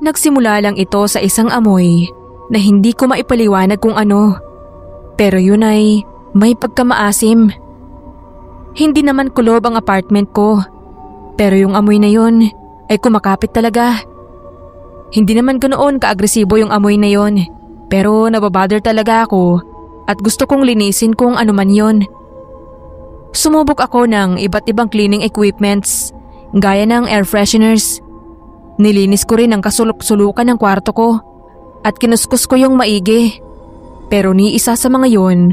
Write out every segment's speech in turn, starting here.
Nagsimula lang ito sa isang amoy na hindi ko maipaliwanag kung ano. Pero yun ay may pagkamaasim. Hindi naman kulob ang apartment ko. Pero yung amoy na yun ay kumakapit talaga. Hindi naman ganoon kaagresibo yung amoy na yun. Pero nababother talaga ako at gusto kong linisin kung ano man yun. Sumubok ako ng iba't ibang cleaning equipments gaya ng air fresheners. Nilinis ko rin ang kasulok-sulukan ng kwarto ko at kinuskus ko yung maigi. Pero ni isa sa mga yun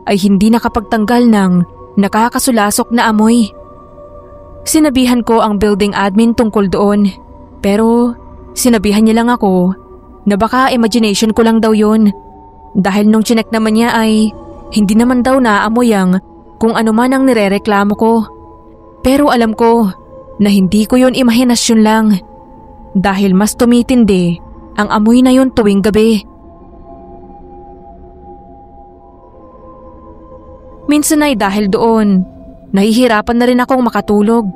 ay hindi nakapagtanggal ng nakakasulasok na amoy. Sinabihan ko ang building admin tungkol doon, pero sinabihan niya lang ako na baka imagination ko lang daw yun. Dahil nung chinek naman niya ay hindi naman daw naamoy ang kung ano man ang nirereklamo ko. Pero alam ko na hindi ko yun imahinasyon lang. Dahil mas tumitindi ang amoy na yun tuwing gabi. Minsan ay dahil doon, nahihirapan na rin akong makatulog.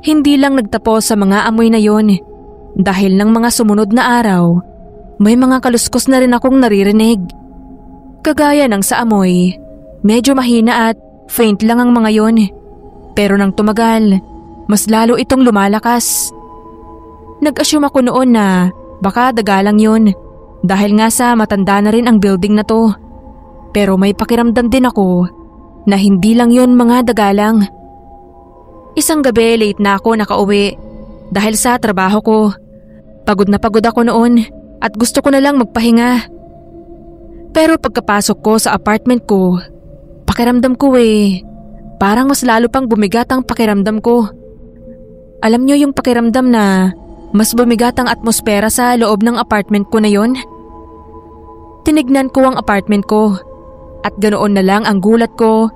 Hindi lang nagtapos sa mga amoy na yun. Dahil ng mga sumunod na araw, may mga kaluskos na rin akong naririnig. Kagaya ng sa amoy, medyo mahina at faint lang ang mga yun. Pero nang tumagal, mas lalo itong lumalakas. Nag-assume ako noon na baka daga lang yun dahil nga sa matanda na rin ang building na to. Pero may pakiramdam din ako na hindi lang yun mga daga lang. Isang gabi late na ako nakauwi dahil sa trabaho ko. Pagod na pagod ako noon at gusto ko na lang magpahinga. Pero pagkapasok ko sa apartment ko, pakiramdam ko parang mas lalo pang bumigat ang pakiramdam ko. Alam niyo yung pakiramdam na mas bumigat ang atmosfera sa loob ng apartment ko na yon? Tinignan ko ang apartment ko at ganoon na lang ang gulat ko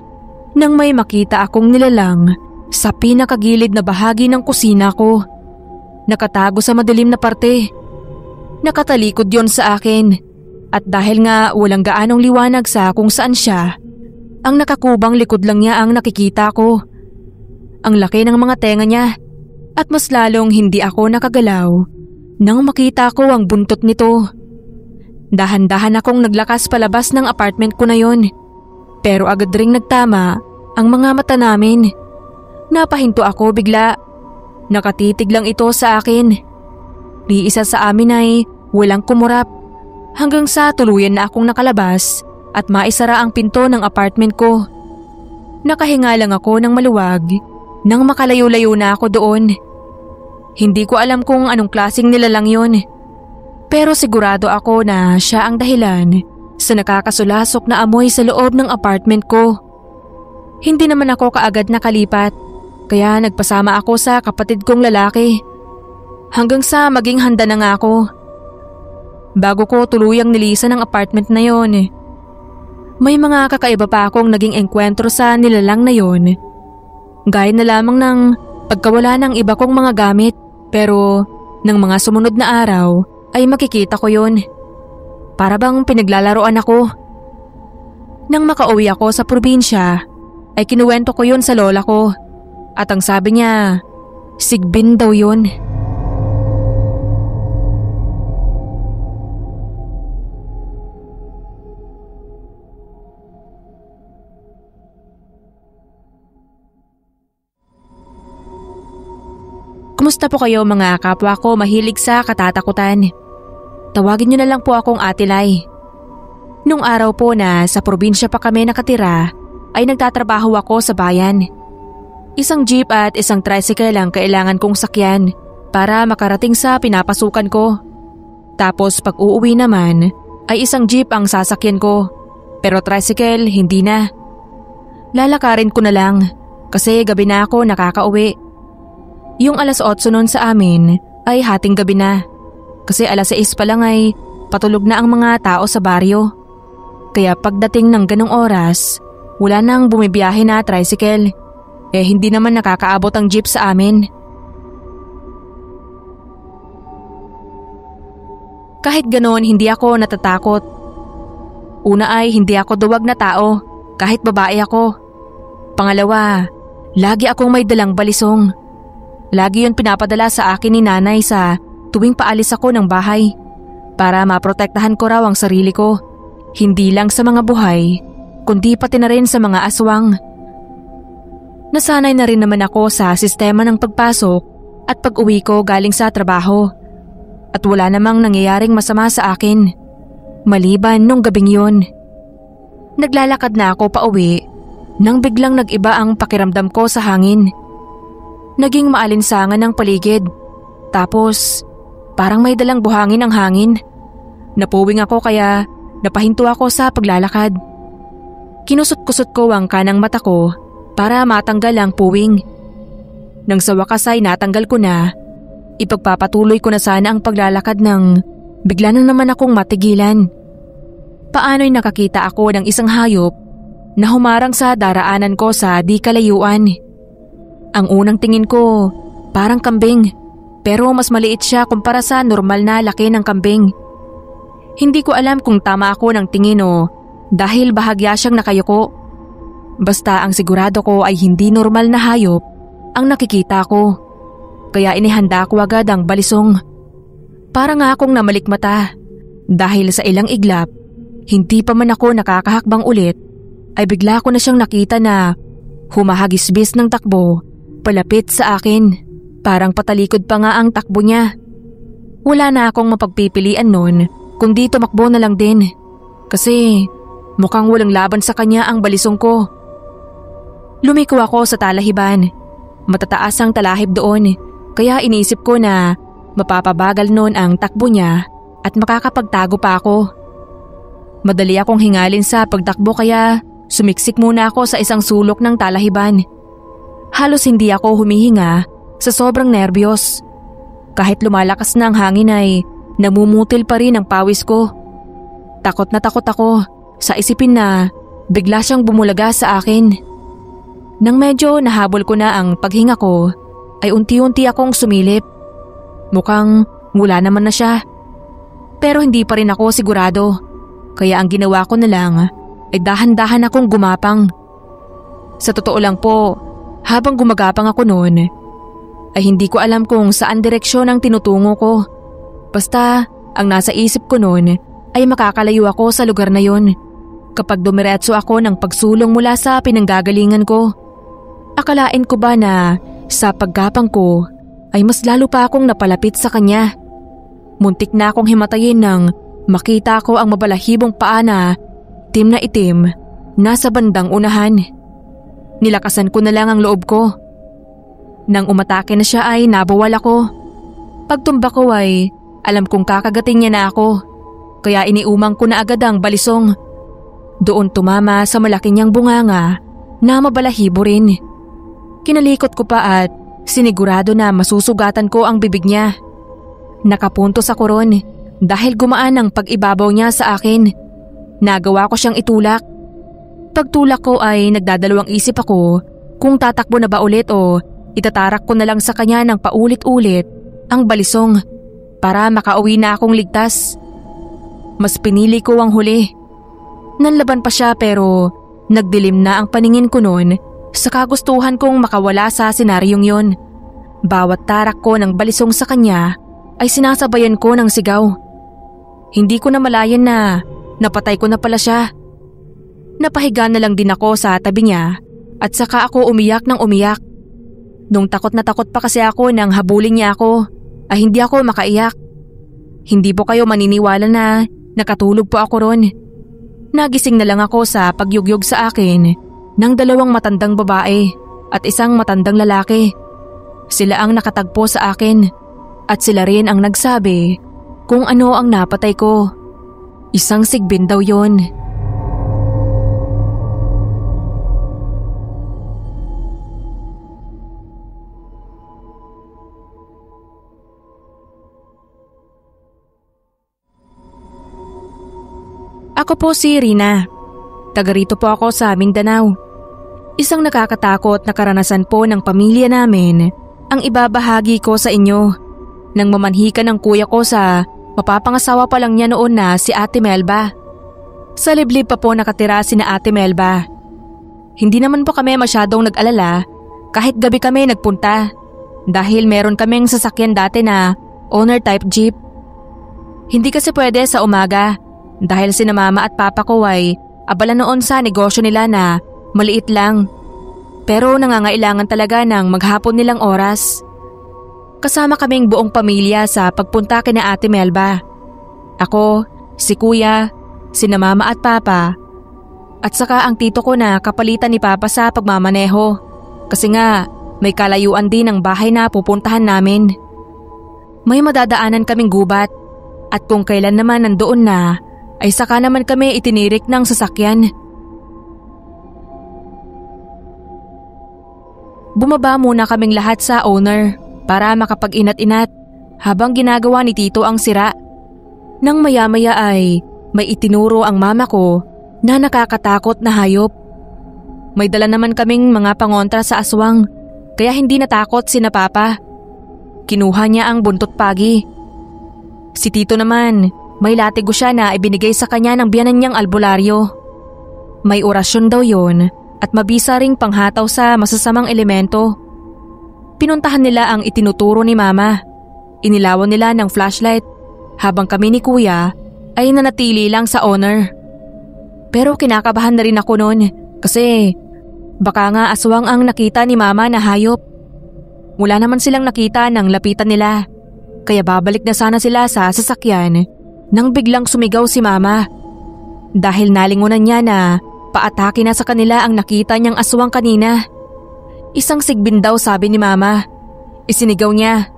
nang may makita akong nilalang sa pinakagilid na bahagi ng kusina ko. Nakatago sa madilim na parte. Nakatalikod yon sa akin at dahil nga walang gaanong liwanag sa kung saan siya, ang nakakubang likod lang niya ang nakikita ko. Ang laki ng mga tenga niya. At mas lalong hindi ako nakagalaw nang makita ko ang buntot nito. Dahan-dahan akong naglakas palabas ng apartment ko na yon. Pero agad ring nagtama ang mga mata namin. Napahinto ako bigla. Nakatitig lang ito sa akin. Ni isa sa amin ay walang kumurap hanggang sa tuluyan na akong nakalabas at maisara ang pinto ng apartment ko. Nakahinga lang ako ng maluwag nang makalayo-layo na ako doon. Hindi ko alam kung anong klaseng nilalang yun. Pero sigurado ako na siya ang dahilan sa nakakasulasok na amoy sa loob ng apartment ko. Hindi naman ako kaagad nakalipat, kaya nagpasama ako sa kapatid kong lalaki. Hanggang sa maging handa na nga ako. Bago ko tuluyang nilisan ang apartment na yon, may mga kakaiba pa akong naging engkwentro sa nilalang na yon. Gaya na lamang ng pagkawala ng iba kong mga gamit. Pero ng mga sumunod na araw ay makikita ko yon. Para bang pinaglalaroan ako. Nang makauwi ako sa probinsya ay kinuwento ko yon sa lola ko. At ang sabi niya, sigbin daw yon. Kumusta po kayo mga kapwa ko mahilig sa katatakutan? Tawagin niyo na lang po akong Ate Lai. Nung araw po na sa probinsya pa kami nakatira, ay nagtatrabaho ako sa bayan. Isang jeep at isang tricycle ang kailangan kong sakyan para makarating sa pinapasukan ko. Tapos pag uuwi naman, ay isang jeep ang sasakyan ko. Pero tricycle, hindi na. Lalakarin ko na lang kasi gabi na ako nakakauwi. Yung 8:00 noon sa amin ay hating gabi na kasi 6:00 pa lang ay patulog na ang mga tao sa baryo. Kaya pagdating ng ganong oras, wala nang bumibiyahe na tricycle. Hindi naman nakakaabot ang jeep sa amin. Kahit ganoon hindi ako natatakot. Una ay hindi ako duwag na tao kahit babae ako. Pangalawa, lagi akong may dalang balisong. Lagi yun pinapadala sa akin ni nanay sa tuwing paalis ako ng bahay para maprotektahan ko raw ang sarili ko, hindi lang sa mga buhay kundi pati na rin sa mga aswang. Nasanay na rin naman ako sa sistema ng pagpasok at pag-uwi ko galing sa trabaho at wala namang nangyayaring masama sa akin maliban nung gabing yun. Naglalakad na ako pauwi nang biglang nag-iba ang pakiramdam ko sa hangin. Naging maalinsangan ang paligid. Tapos parang may dalang buhangin ang hangin. Napuwing ako kaya napahinto ako sa paglalakad. Kinusot-kusot ko ang kanang mata ko para matanggal ang puwing. Nang sa wakas ay natanggal ko na, ipagpapatuloy ko na sana ang paglalakad nang bigla na naman akong matigilan. Paano'y nakakita ako ng isang hayop na humarang sa daraanan ko sa di kalayuan. Ang unang tingin ko, parang kambing, pero mas maliit siya kumpara sa normal na laki ng kambing. Hindi ko alam kung tama ako ng tingin o dahil bahagya siyang nakayuko. Basta ang sigurado ko ay hindi normal na hayop ang nakikita ko. Kaya inihanda ko agad ang balisong. Para nga akong namalikmata dahil sa ilang iglap, hindi pa man ako nakakahakbang ulit ay bigla ko na siyang nakita na humahagisbis ng takbo palapit sa akin. Parang patalikod pa nga ang takbo niya. Wala na akong mapagpipilian nun kundi tumakbo na lang din kasi mukhang walang laban sa kanya ang balisong ko. Lumiko ako sa talahiban. Matataas ang talahib doon kaya iniisip ko na mapapabagal noon ang takbo niya at makakapagtago pa ako. Madali akong hingalin sa pagtakbo kaya sumiksik muna ako sa isang sulok ng talahiban. Halos hindi ako humihinga sa sobrang nerbiyos. Kahit lumalakas na ang hangin ay namumutil pa rin ang pawis ko. Takot na takot ako sa isipin na bigla siyang bumulaga sa akin. Nang medyo nahabol ko na ang paghinga ko ay unti-unti akong sumilip. Mukhang wala naman na siya. Pero hindi pa rin ako sigurado. Kaya ang ginawa ko na lang ay dahan-dahan akong gumapang. Sa totoo lang po, habang gumagapang ako noon, ay hindi ko alam kung saan direksyon ang tinutungo ko. Basta ang nasa isip ko noon ay makakalayo ako sa lugar na yon kapag dumiretso ako ng pagsulong mula sa pinanggagalingan ko. Akalain ko ba na sa paggapang ko ay mas lalo pa akong napalapit sa kanya. Muntik na akong himatayin nang makita ko ang mabalahibong paa na itim nasa bandang unahan. Nilakasan ko na lang ang loob ko. Nang umatake na siya ay nabawal ako. Pagtumba ko ay alam kong kakagating niya na ako. Kaya iniumang ko na agad ang balisong. Doon tumama sa malaki niyang bunganga na mabalahibo rin. Kinalikot ko pa at sinigurado na masusugatan ko ang bibig niya. Nakapuntos ako ron dahil gumaan ang pag-ibabaw niya sa akin. Nagawa ko siyang itulak. Pagtulak ko ay nagdadalawang isip ako kung tatakbo na ba ulit o itatarak ko na lang sa kanya ng paulit-ulit ang balisong para makauwi na akong ligtas. Mas pinili ko ang huli. Nanlaban pa siya pero nagdilim na ang paningin ko noon sa kagustuhan kong makawala sa senaryong yon. Bawat tarak ko ng balisong sa kanya ay sinasabayan ko ng sigaw. Hindi ko na malayan na napatay ko na pala siya. Napahiga na lang din ako sa tabi niya at saka ako umiyak ng umiyak. Nung takot na takot pa kasi ako nang habulin niya ako ay hindi ako makaiyak. Hindi po kayo maniniwala na nakatulog po ako ron. Nagising na lang ako sa pagyugyog sa akin ng dalawang matandang babae at isang matandang lalaki. Sila ang nakatagpo sa akin at sila rin ang nagsabi kung ano ang napatay ko. Isang sigbin daw yon. Ako po si Rina. Taga rito po ako sa Mindanao. Isang nakakatakot na karanasan po ng pamilya namin ang ibabahagi ko sa inyo. Nang mamanhika ng kuya ko sa mapapangasawa pa lang niya noon na si Ate Melba. Sa liblib pa po nakatira si na Ate Melba. Hindi naman po kami masyadong nag-alala kahit gabi kami nagpunta dahil meron kaming sasakyan dati na owner type jeep. Hindi kasi pwede sa umaga dahil sina mama at papa ko ay abala noon sa negosyo nila na maliit lang. Pero nangangailangan talaga ng maghapon nilang oras. Kasama kaming buong pamilya sa pagpunta kina Ate Melba. Ako, si kuya, sina mama at papa, at saka ang tito ko na kapalitan ni papa sa pagmamaneho. Kasi nga, may kalayuan din ang bahay na pupuntahan namin. May madadaanan kaming gubat at kung kailan naman nandoon na, ay saka naman kami itinirik ng sasakyan. Bumaba muna kaming lahat sa owner para makapag-inat-inat habang ginagawa ni tito ang sira. Nang maya-maya ay may itinuro ang mama ko na nakakatakot na hayop. May dala naman kaming mga pangontra sa aswang kaya hindi natakot sina papa. Kinuha niya ang buntot pagi. Si tito naman, may latigo siya na ibinigay sa kanya ng biyanan niyang albularyo. May orasyon daw yon at mabisa ring panghataw sa masasamang elemento. Pinuntahan nila ang itinuturo ni mama. Inilawan nila ng flashlight habang kami ni kuya ay nanatili lang sa owner. Pero kinakabahan na rin ako noon kasi baka nga aswang ang nakita ni mama na hayop. Wala naman silang nakita nang lapitan nila kaya babalik na sana sila sa sasakyan nang biglang sumigaw si mama. Dahil nalingunan niya na paatake na sa kanila ang nakita niyang aswang kanina. Isang sigbin daw sabi ni mama. Isinigaw niya.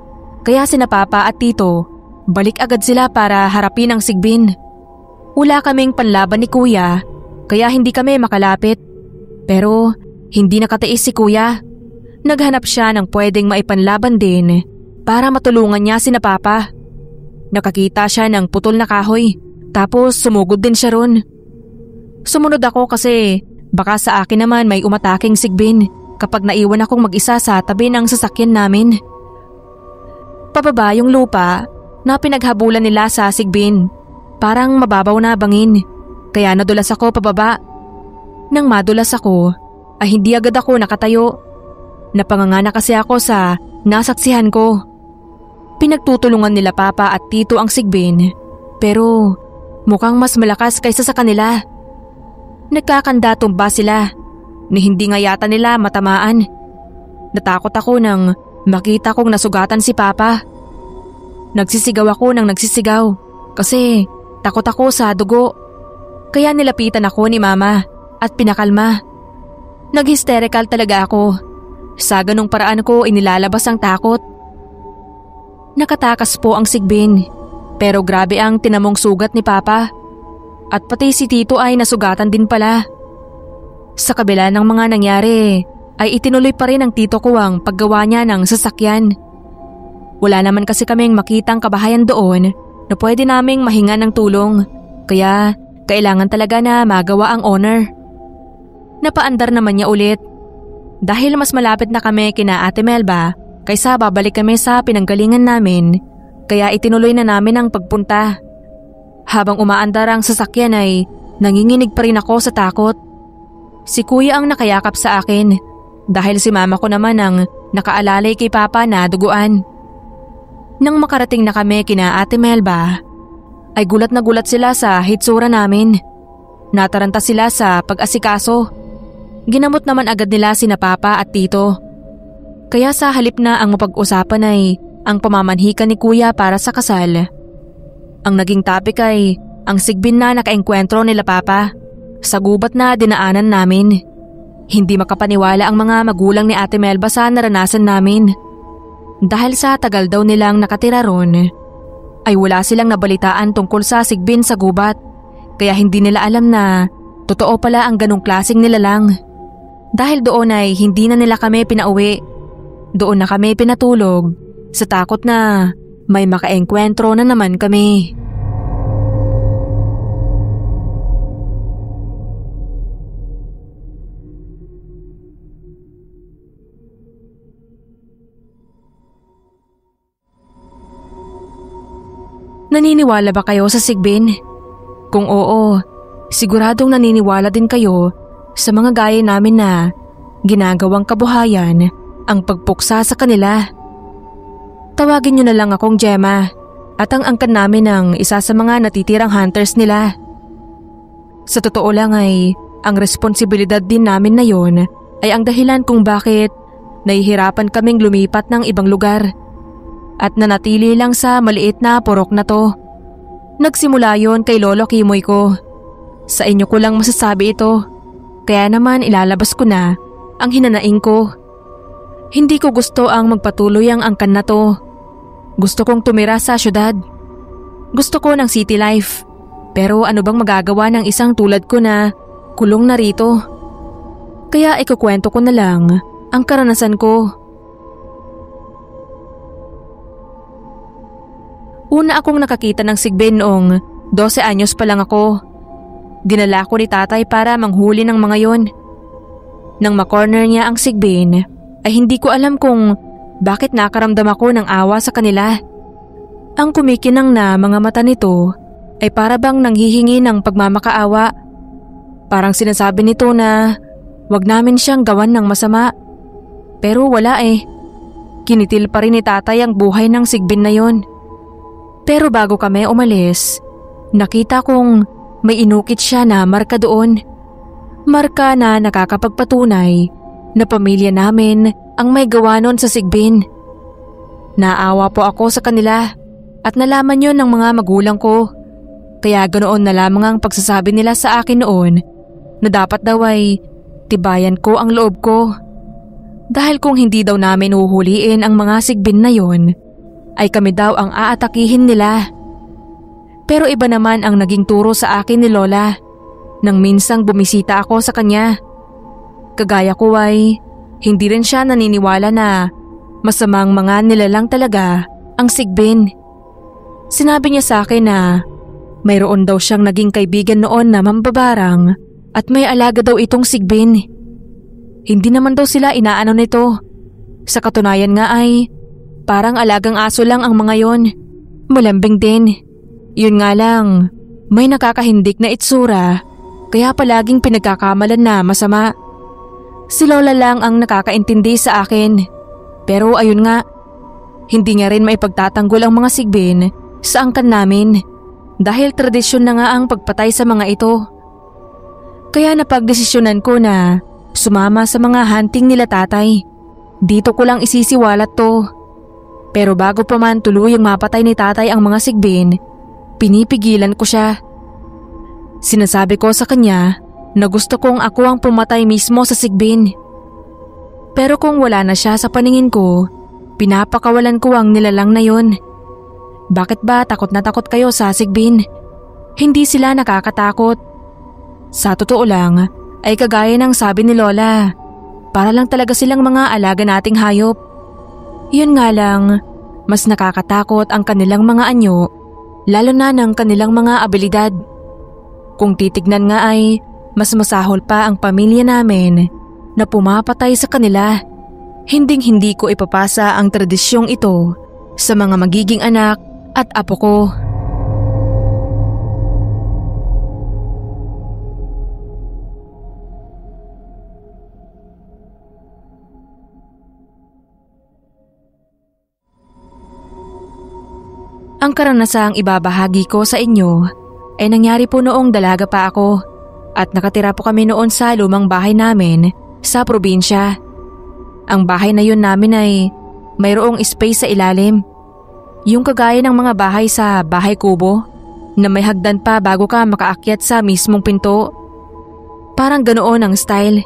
Kaya sina papa at tito, balik agad sila para harapin ang sigbin. Wala kaming panlaban ni kuya, kaya hindi kami makalapit. Pero hindi nakatiis si kuya. Naghanap siya ng pwedeng maipanlaban din para matulungan niya sina papa. Nakakita siya ng putol na kahoy, tapos sumugod din siya ron. Sumunod ako kasi baka sa akin naman may umataking sigbin kapag naiwan akong mag-isa sa tabi ng sasakyan namin. Pababa yung lupa na pinaghabulan nila sa sigbin. Parang mababaw na bangin, kaya nadulas ako pababa. Nang madulas ako, ay hindi agad ako nakatayo. Napanganga na kasi ako sa nasaksihan ko. Pinagtutulungan nila papa at tito ang sigbin, pero mukhang mas malakas kaysa sa kanila. Nagkakanda-tumba sila ni hindi nga yata nila matamaan. Natakot ako nang makita kong nasugatan si papa. Nagsisigaw ako nang nagsisigaw kasi takot ako sa dugo. Kaya nilapitan ako ni mama at pinakalma. Nag-hysterical talaga ako. Sa ganong paraan ko inilalabas ang takot. Nakatakas po ang sigbin, pero grabe ang tinamong sugat ni papa. At pati si tito ay nasugatan din pala. Sa kabila ng mga nangyari, ay itinuloy pa rin ng tito ko ang paggawa niya ng sasakyan. Wala naman kasi kaming makitang kabahayan doon na pwede naming mahinga ng tulong, kaya kailangan talaga na magawa ang owner. Napaandar naman niya ulit. Dahil mas malapit na kami kina Ate Melba kaysa babalik kami sa pinanggalingan namin, kaya itinuloy na namin ang pagpunta. Habang umaandar ang sasakyan ay nanginginig pa rin ako sa takot. Si kuya ang nakayakap sa akin dahil si mama ko naman ang nakaalalay kay papa na duguan. Nang makarating na kami kina Ate Melba, ay gulat na gulat sila sa hitsura namin. Nataranta sila sa pag-asikaso. Ginamot naman agad nila sina papa at tito. Kaya sa halip na ang mapag-usapan ay ang pamamanhikan ni kuya para sa kasal, ang naging topic ay ang sigbin na nakaengkwentro nila papa sa gubat na dinaanan namin. Hindi makapaniwala ang mga magulang ni Ate Melba sa naranasan namin. Dahil sa tagal daw nilang nakatira ron, ay wala silang nabalitaan tungkol sa sigbin sa gubat. Kaya hindi nila alam na totoo pala ang ganong klaseng nilalang. Dahil doon ay hindi na nila kami pinauwi. Doon na kami pinatulog sa takot na may makaengkwentro na naman kami. Naniniwala ba kayo sa sigbin? Kung oo, siguradong naniniwala din kayo sa mga gaya namin na ginagawang kabuhayan ang pagpuksa sa kanila. Tawagin niyo na lang akong Gemma at ang angkan namin ng isa sa mga natitirang hunters nila. Sa totoo lang ay ang responsibilidad din namin na yon ay ang dahilan kung bakit nahihirapan kaming lumipat ng ibang lugar at nanatili lang sa maliit na purok na to. Nagsimula yon kay Lolo Kimoy ko. Sa inyo ko lang masasabi ito, kaya naman ilalabas ko na ang hinanaing ko. Hindi ko gusto ang magpatuloy ang angkan na to. Gusto kong tumira sa syudad. Gusto ko ng city life. Pero ano bang magagawa ng isang tulad ko na kulong na rito? Kaya ikukwento ko na lang ang karanasan ko. Una akong nakakita ng sigbin noong 12 anyos pa lang ako. Dinala ko ni tatay para manghuli ng mga yon. Nang makorner niya ang sigbin, ay hindi ko alam kung bakit nakaramdam ako ng awa sa kanila. Ang kumikinang na mga mata nito ay para bang nanghihingi ng pagmamakaawa. Parang sinasabi nito na wag namin siyang gawan ng masama. Pero wala eh. Kinitil pa rin ni tatay ang buhay ng sigbin na yon. Pero bago kami umalis, nakita kong may inukit siya na marka doon. Marka na nakakapagpatunay na pamilya namin ang may gawa nun sa sigbin. Naawa po ako sa kanila at nalaman yon ng mga magulang ko. Kaya ganoon na lamang ang pagsasabi nila sa akin noon na dapat daw ay tibayan ko ang loob ko. Dahil kung hindi daw namin uhuliin ang mga sigbin na yon, ay kami daw ang aatakihin nila. Pero iba naman ang naging turo sa akin ni Lola nang minsang bumisita ako sa kanya. Kagaya ko ay hindi rin siya naniniwala na masamang mga nilalang talaga ang sigbin. Sinabi niya sa akin na mayroon daw siyang naging kaibigan noon na mambabarang at may alaga daw itong sigbin. Hindi naman daw sila inaano nito. Sa katunayan nga ay parang alagang aso lang ang mga yon. Malambing din. Yun nga lang, may nakakahindik na itsura kaya palaging pinagkakamalan na masama. Si Lola lang ang nakakaintindi sa akin. Pero ayun nga, hindi niya rin maipagtatanggol ang mga sigbin sa angkan namin dahil tradisyon na nga ang pagpatay sa mga ito. Kaya napagdesisyonan ko na sumama sa mga hunting nila tatay. Dito ko lang isisiwalat to. Pero bago pa man tuluyang mapatay ni tatay ang mga sigbin, pinipigilan ko siya. Sinasabi ko sa kanya na gusto kong ako ang pumatay mismo sa sigbin. Pero kung wala na siya sa paningin ko, pinapakawalan ko ang nilalang na yon. Bakit ba takot na takot kayo sa sigbin? Hindi sila nakakatakot. Sa totoo lang, ay kagaya ng sabi ni Lola, para lang talaga silang mga alaga nating hayop. Yun nga lang, mas nakakatakot ang kanilang mga anyo, lalo na ng kanilang mga abilidad. Kung titignan nga ay mas masahol pa ang pamilya namin na pumapatay sa kanila. Hinding-hindi ko ipapasa ang tradisyong ito sa mga magiging anak at apo ko. Ang karanasang ibabahagi ko sa inyo ay nangyari po noong dalaga pa ako at nakatira po kami noon sa lumang bahay namin sa probinsya. Ang bahay na yun namin ay mayroong space sa ilalim. Yung kagaya ng mga bahay sa bahay kubo na may hagdan pa bago ka makaakyat sa mismong pinto. Parang ganoon ang style.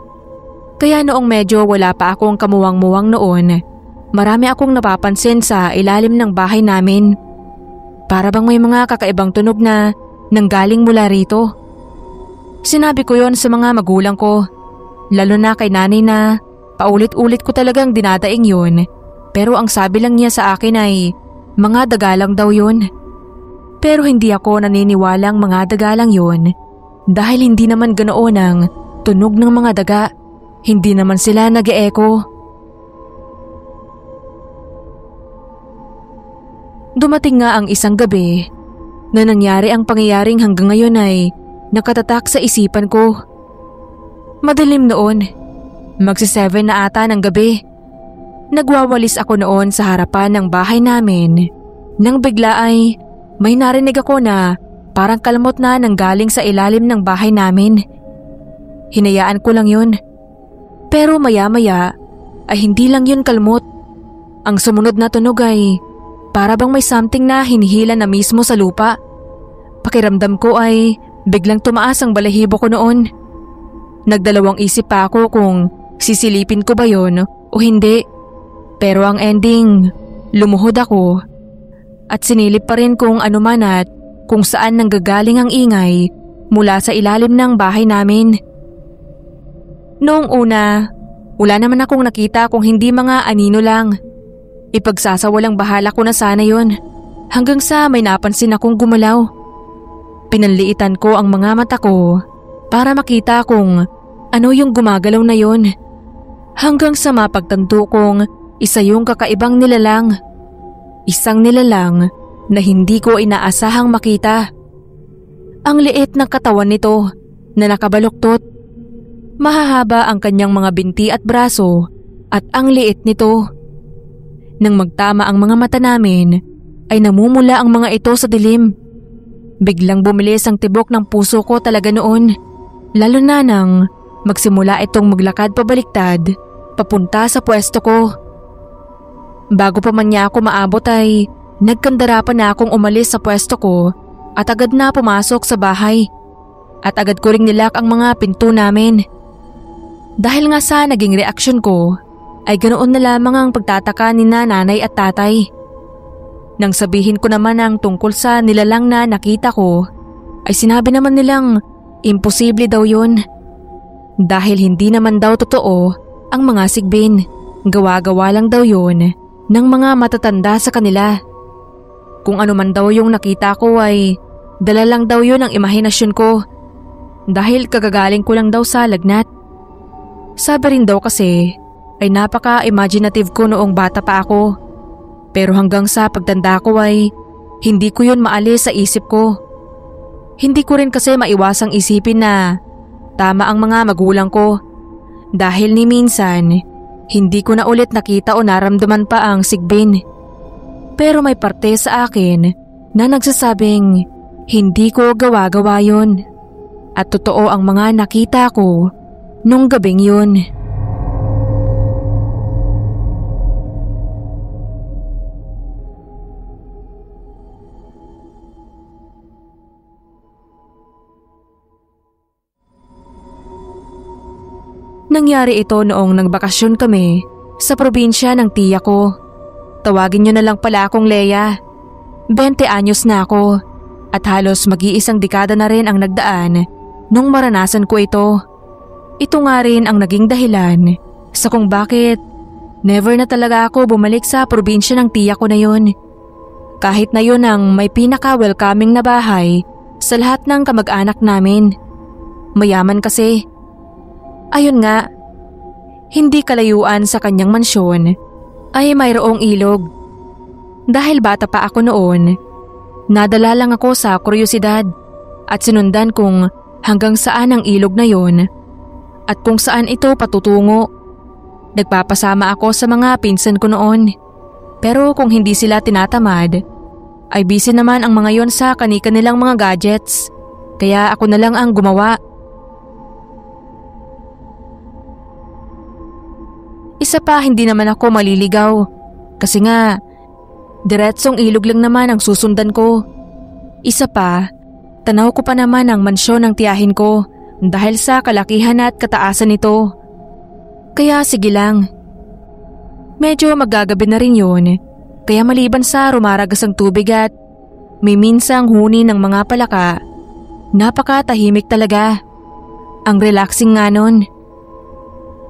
Kaya noong medyo wala pa akong kamuwang-muwang noon, marami akong napapansin sa ilalim ng bahay namin. Para bang may mga kakaibang tunog na nanggaling mula rito. Sinabi ko yon sa mga magulang ko, lalo na kay nanay na paulit-ulit ko talagang dinadaing yun. Pero ang sabi lang niya sa akin ay mga daga lang daw yun. Pero hindi ako naniniwalang mga daga lang yun dahil hindi naman ganoon ang tunog ng mga daga. Hindi naman sila nag-e-echo. Dumating nga ang isang gabi na nangyari ang pangyayaring hanggang ngayon ay nakatatak sa isipan ko. Madilim noon, magsi-7 na ata ng gabi. Nagwawalis ako noon sa harapan ng bahay namin nang bigla ay may narinig ako na parang kalmot na nanggaling sa ilalim ng bahay namin. Hinayaan ko lang yun. Pero maya-maya ay hindi lang yun kalmot. Ang sumunod na tunog ay para bang may something na hinihila na mismo sa lupa. Pakiramdam ko ay biglang tumaas ang balahibo ko noon. Nagdalawang isip pa ako kung sisilipin ko ba yun o hindi. Pero ang ending, lumuhod ako at sinilip pa rin kung ano man at kung saan nanggagaling ang ingay mula sa ilalim ng bahay namin. Noong una, wala naman akong nakita kung hindi mga anino lang. Ipagsasawalang bahala ko na sana yon hanggang sa may napansin akong gumalaw. Pinanliitan ko ang mga mata ko para makita kung ano yung gumagalaw na yon hanggang sa mapagtanto kong isa yung kakaibang nilalang. Isang nilalang na hindi ko inaasahang makita. Ang liit ng katawan nito na nakabaluktot. Mahahaba ang kanyang mga binti at braso at ang liit nito. Nang magtama ang mga mata namin ay namumula ang mga ito sa dilim. Biglang bumilis ang tibok ng puso ko talaga noon, lalo na nang magsimula itong maglakad pabaliktad papunta sa pwesto ko. Bago pa man niya ako maabot ay nagkandara pa na akong umalis sa pwesto ko at agad na pumasok sa bahay. At agad ko ring nilak ang mga pinto namin. Dahil nga sa naging reaksyon ko ay ganoon na lamang ang pagtataka ni nanay at tatay. Nang sabihin ko naman ang tungkol sa nilalang na nakita ko ay sinabi naman nilang imposible daw yun. Dahil hindi naman daw totoo ang mga sigbin. Gawa-gawa lang daw yun ng mga matatanda sa kanila. Kung ano man daw yung nakita ko ay dala lang daw yun ang imahinasyon ko dahil kagagaling ko lang daw sa lagnat. Sabi rin daw kasi ay napaka-imaginative ko noong bata pa ako. Pero hanggang sa pagtanda ko ay hindi ko yun maalis sa isip ko. Hindi ko rin kasi maiwasang isipin na tama ang mga magulang ko dahil ni minsan hindi ko na ulit nakita o naramdaman pa ang sigbin. Pero may parte sa akin na nagsasabing hindi ko gawa-gawa yun. At totoo ang mga nakita ko nung gabing yun. Nangyari ito noong nagbakasyon kami sa probinsya ng tiya ko. Tawagin niyo na lang pala akong Leia. 20 anyos na ako at halos mag-iisang dekada na rin ang nagdaan nung maranasan ko ito. Ito nga rin ang naging dahilan sa kung bakit never na talaga ako bumalik sa probinsya ng tiya ko na yun. Kahit na yun ang may pinaka-welcoming na bahay sa lahat ng kamag-anak namin. Mayaman kasi. Ayun nga, hindi kalayuan sa kanyang mansyon ay mayroong ilog. Dahil bata pa ako noon, nadala lang ako sa kuryosidad at sinundan kung hanggang saan ang ilog na yon at kung saan ito patutungo. Nagpapasama ako sa mga pinsan ko noon, pero kung hindi sila tinatamad, ay busy naman ang mga yon sa kani-kanilang mga gadgets, kaya ako na lang ang gumawa. Isa pa, hindi naman ako maliligaw kasi nga diretsong ilog lang naman ang susundan ko. Isa pa, tanaw ko pa naman ang mansyon ng tiyahin ko dahil sa kalakihan at kataasan nito. Kaya sige lang. Medyo magagabi na rin yun, kaya maliban sa rumaragas ang tubig at may minsang huni ng mga palaka, napakatahimik talaga. Ang relaxing nga nun.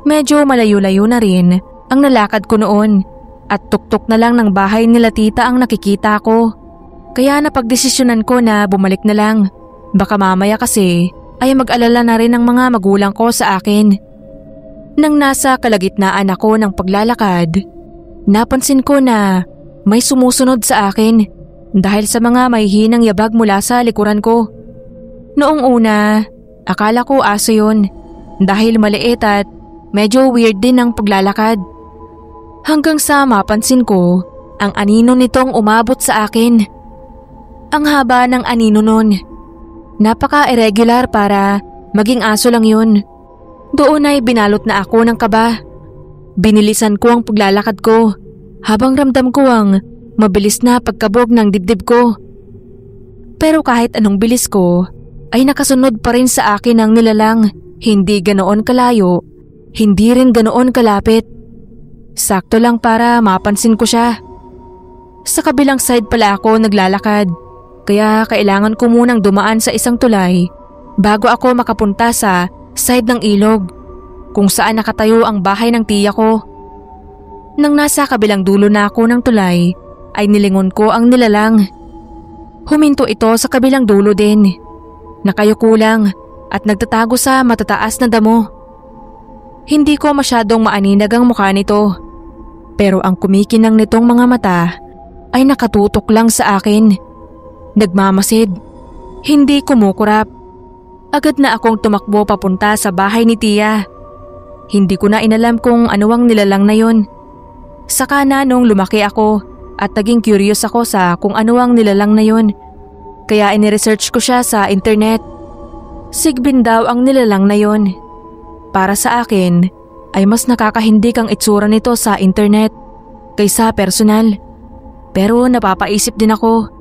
Medyo malayo-layo na rin ang nalakad ko noon at tuktok na lang ng bahay nila tita ang nakikita ko. Kaya napagdesisyonan ko na bumalik na lang. Baka mamaya kasi ay mag-alala na rin ang mga magulang ko sa akin. Nang nasa kalagitnaan ako ng paglalakad, napansin ko na may sumusunod sa akin dahil sa mga mahihinang yabag mula sa likuran ko. Noong una, akala ko aso yun dahil maliit at medyo weird din ang paglalakad. Hanggang sa mapansin ko ang anino nitong umabot sa akin. Ang haba ng anino nun. Napaka-irregular para maging aso lang yun. Doon ay binalot na ako ng kaba. Binilisan ko ang paglalakad ko habang ramdam ko ang mabilis na pagkabog ng dibdib ko. Pero kahit anong bilis ko ay nakasunod pa rin sa akin ang nilalang. Hindi ganoon kalayo, hindi rin ganoon kalapit. Sakto lang para mapansin ko siya. Sa kabilang side pala ako naglalakad, kaya kailangan ko munang dumaan sa isang tulay bago ako makapunta sa side ng ilog kung saan nakatayo ang bahay ng tiya ko. Nang nasa kabilang dulo na ako ng tulay ay nilingon ko ang nilalang. Huminto ito sa kabilang dulo din. Nakayuko lang at nagtatago sa matataas na damo. Hindi ko masyadong maaninag ang mukha nito, pero ang kumikinang nitong mga mata ay nakatutok lang sa akin. Nagmamasid, hindi kumukurap. Agad na akong tumakbo papunta sa bahay ni tiya. Hindi ko na inalam kung ano ang nilalang na yon. Saka na nung lumaki ako at naging curious ako sa kung ano ang nilalang na yon. Kaya iniresearch ko siya sa internet. Sigbin daw ang nilalang na yon. Para sa akin ay mas nakakahindik ang itsura nito sa internet kaysa personal. Pero napapaisip din ako.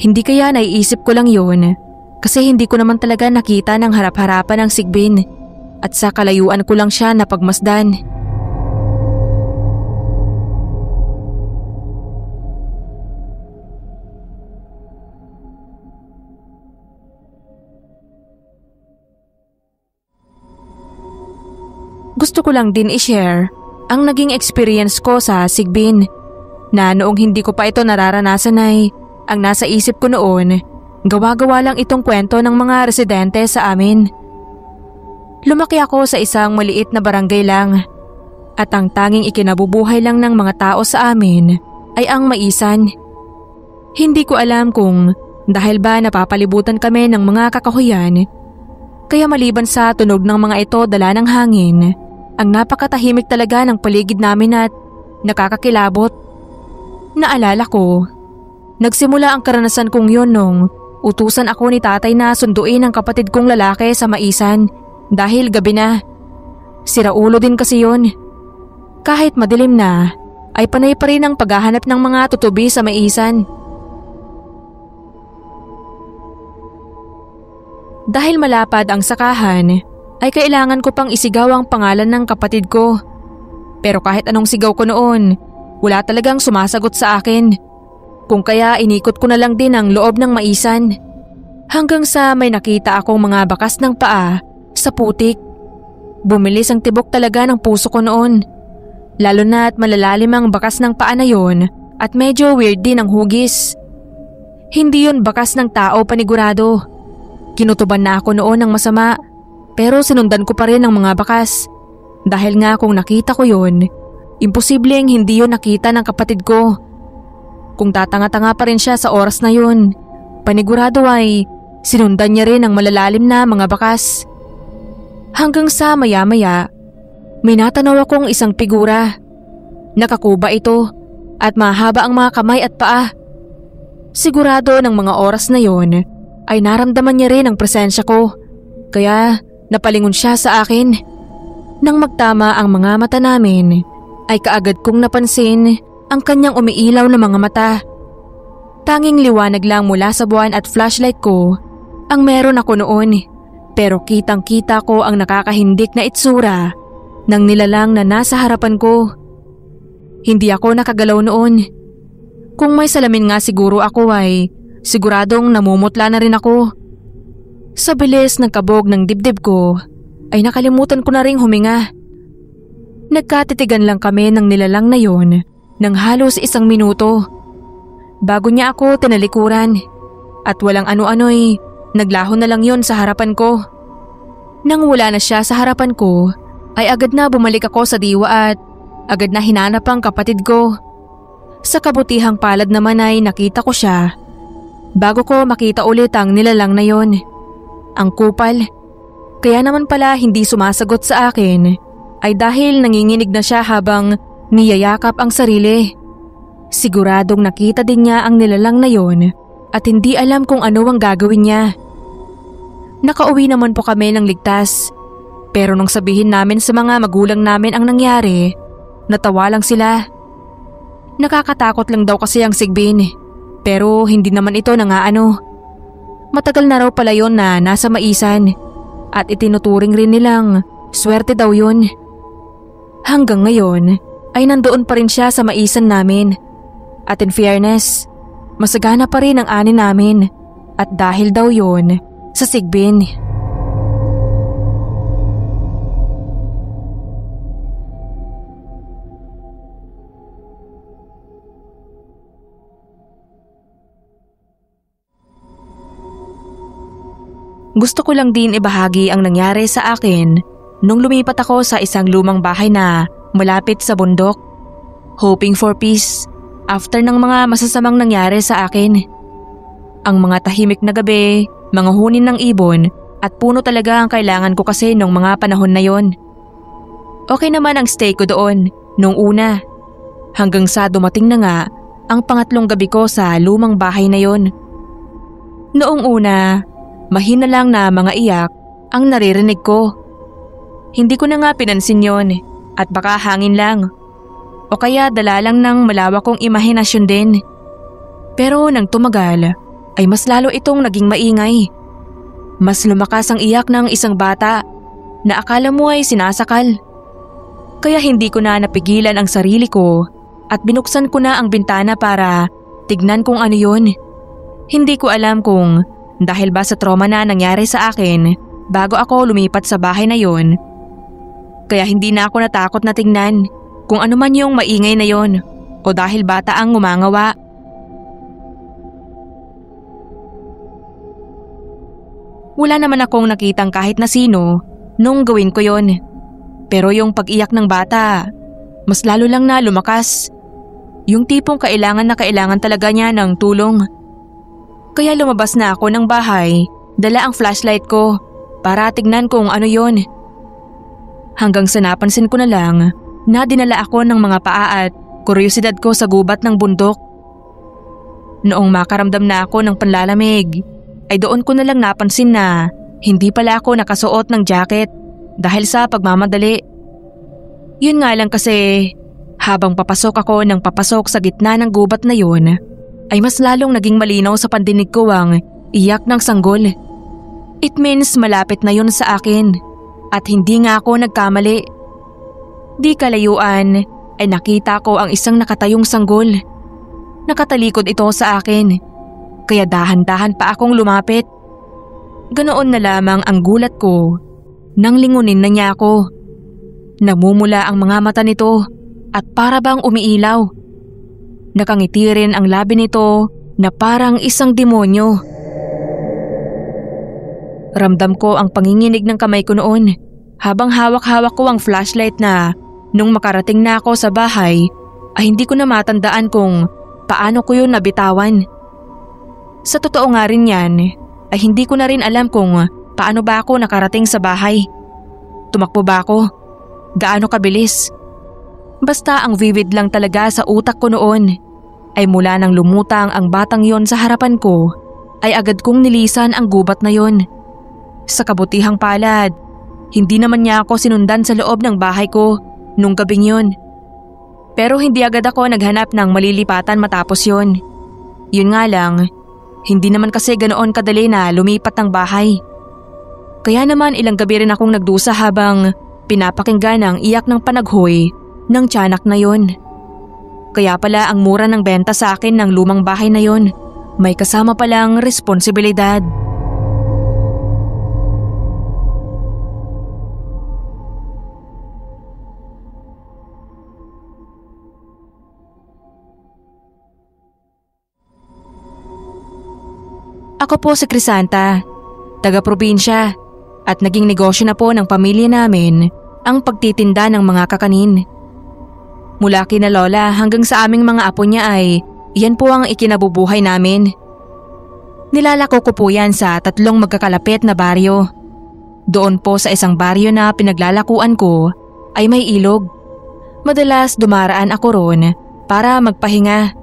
Hindi kaya naiisip ko lang yon kasi hindi ko naman talaga nakita ng harap-harapan ng sigbin at sa kalayuan ko lang siya napagmasdan. Gusto ko lang din i-share ang naging experience ko sa sigbin na noong hindi ko pa ito nararanasan ay ang nasa isip ko noon, gawa-gawa lang itong kwento ng mga residente sa amin. Lumaki ako sa isang maliit na barangay lang at ang tanging ikinabubuhay lang ng mga tao sa amin ay ang maisan. Hindi ko alam kung dahil ba napapalibutan kami ng mga kakahuyan, kaya maliban sa tunog ng mga ito dala ng hangin, ang napakatahimik talaga ng paligid namin at nakakakilabot. Naalala ko, nagsimula ang karanasan kong yun nung utusan ako ni tatay na sunduin ang kapatid kong lalaki sa maisan dahil gabi na. Siraulo din kasi yun. Kahit madilim na, ay panay pa rin ang paghahanap ng mga tutubi sa maisan. Dahil malapad ang sakahan, ay kailangan ko pang isigaw ang pangalan ng kapatid ko. Pero kahit anong sigaw ko noon, wala talagang sumasagot sa akin. Kung kaya inikot ko na lang din ang loob ng maisan. Hanggang sa may nakita akong mga bakas ng paa sa putik. Bumilis ang tibok talaga ng puso ko noon. Lalo na at malalalim ang bakas ng paa na yon at medyo weird din ang hugis. Hindi yon bakas ng tao panigurado. Kinutuban na ako noon ng masama. Pero sinundan ko pa rin ang mga bakas. Dahil nga kung nakita ko yun, imposibleng hindi yun nakita ng kapatid ko. Kung tatanga-tanga pa rin siya sa oras na yun, panigurado ay sinundan niya rin ang malalalim na mga bakas. Hanggang sa maya-maya, may natanaw akong isang figura. Nakakuba ito at mahaba ang mga kamay at paa. Sigurado ng mga oras na yun ay naramdaman niya rin ang presensya ko. Kaya napalingon siya sa akin. Nang magtama ang mga mata namin, ay kaagad kong napansin ang kanyang umiilaw na mga mata. Tanging liwanag lang mula sa buwan at flashlight ko ang meron ako noon. Pero kitang-kita ko ang nakakahindik na itsura ng nilalang na nasa harapan ko. Hindi ako nakagalaw noon. Kung may salamin nga siguro ako ay siguradong namumutla na rin ako. Sa bilis ng kabog ng dibdib ko, ay nakalimutan ko na ring huminga. Nagkatitigan lang kami ng nilalang na yon ng halos 1 minuto. Bago niya ako tinalikuran at walang ano-ano'y naglaho na lang yon sa harapan ko. Nang wala na siya sa harapan ko, ay agad na bumalik ako sa diwa at agad na hinanap ang kapatid ko. Sa kabutihang palad naman ay nakita ko siya bago ko makita ulit ang nilalang na yon. Ang kupal. Kaya naman pala hindi sumasagot sa akin ay dahil nanginginig na siya habang Niyayakap ang sarili. Siguradong nakita din niya ang nilalang na yon at hindi alam kung ano ang gagawin niya. Nakauwi naman po kami ng ligtas. Pero nung sabihin namin sa mga magulang namin ang nangyari, natawa lang sila. Nakakatakot lang daw kasi ang sigbin, pero hindi naman ito nangaano. Matagal na raw pala yon na nasa maisan at itinuturing rin nilang swerte daw yun. Hanggang ngayon ay nandoon pa rin siya sa maisan namin. At in fairness, masagana pa rin ang ani namin at dahil daw yon sa sigbin. Gusto ko lang din ibahagi ang nangyari sa akin nung lumipat ako sa isang lumang bahay na malapit sa bundok, hoping for peace after ng mga masasamang nangyari sa akin. Ang mga tahimik na gabi, mga hunin ng ibon at puno talaga ang kailangan ko kasi nung mga panahon na yon. Okay naman ang stay ko doon nung una, hanggang sa dumating na nga ang pangatlong gabi ko sa lumang bahay na yon. Noong una, mahina lang na mga iyak ang naririnig ko. Hindi ko na nga pinansin yon at baka hangin lang o kaya dala lang ng malawak kong imahinasyon din. Pero nang tumagal ay mas lalo itong naging maingay. Mas lumakas ang iyak ng isang bata na akala mo ay sinasakal. Kaya hindi ko na napigilan ang sarili ko at binuksan ko na ang bintana para tignan kung ano yon. Hindi ko alam kung dahil ba sa trauma na nangyari sa akin bago ako lumipat sa bahay na yon. Kaya hindi na ako natakot na tingnan kung ano man yung maingay na yon o dahil bata ang ngumangawa. Wala naman akong nakitang kahit na sino nung gawin ko yon. Pero yung pag-iyak ng bata, mas lalo lang na lumakas. Yung tipong kailangan na kailangan talaga niya ng tulong. Kaya lumabas na ako ng bahay, dala ang flashlight ko para tignan kung ano yon. Hanggang sa napansin ko na lang na dinala ako ng mga paa at kuryosidad ko sa gubat ng bundok. Noong makaramdam na ako ng panlalamig, ay doon ko na lang napansin na hindi pala ako nakasuot ng jacket dahil sa pagmamadali. Yun nga lang kasi habang papasok ako ng papasok sa gitna ng gubat na yun, ay mas lalong naging malinaw sa pandinig ko ang iyak ng sanggol. It means malapit na yun sa akin at hindi nga ako nagkamali. Di kalayuan ay nakita ko ang isang nakatayong sanggol. Nakatalikod ito sa akin, kaya dahan-dahan pa akong lumapit. Ganoon na lamang ang gulat ko nang lingunin na niya ako. Namumula ang mga mata nito at para bang umiilaw. Nakangiti rin ang labi nito na parang isang demonyo. Ramdam ko ang panginginig ng kamay ko noon habang hawak-hawak ko ang flashlight na nung makarating na ako sa bahay ay hindi ko na matandaan kung paano ko yun nabitawan. Sa totoo nga rin yan ay hindi ko na rin alam kung paano ba ako nakarating sa bahay. Tumakbo ba ako? Gaano kabilis? Basta ang vivid lang talaga sa utak ko noon ay mula nang lumutang ang batang yon sa harapan ko ay agad kong nilisan ang gubat na yon. Sa kabutihang palad, hindi naman niya ako sinundan sa loob ng bahay ko nung gabing yon. Pero hindi agad ako naghanap ng malilipatan matapos yon. Yun nga lang, hindi naman kasi ganoon kadali na lumipat ng bahay. Kaya naman ilang gabi rin akong nagdusa habang pinapakinggan ang iyak ng panaghoy ng tiyanak na yon. Kaya pala ang mura ng benta sa akin ng lumang bahay na yon, may kasama palang responsibilidad. Ako po si Crisanta, taga-probinsya at naging negosyo na po ng pamilya namin ang pagtitinda ng mga kakanin. Mula kina lola hanggang sa aming mga apo niya ay iyan po ang ikinabubuhay namin. Nilalako ko po yan sa 3 magkakalapit na baryo. Doon po sa isang baryo na pinaglalakuan ko ay may ilog. Madalas dumaraan ako roon para magpahinga.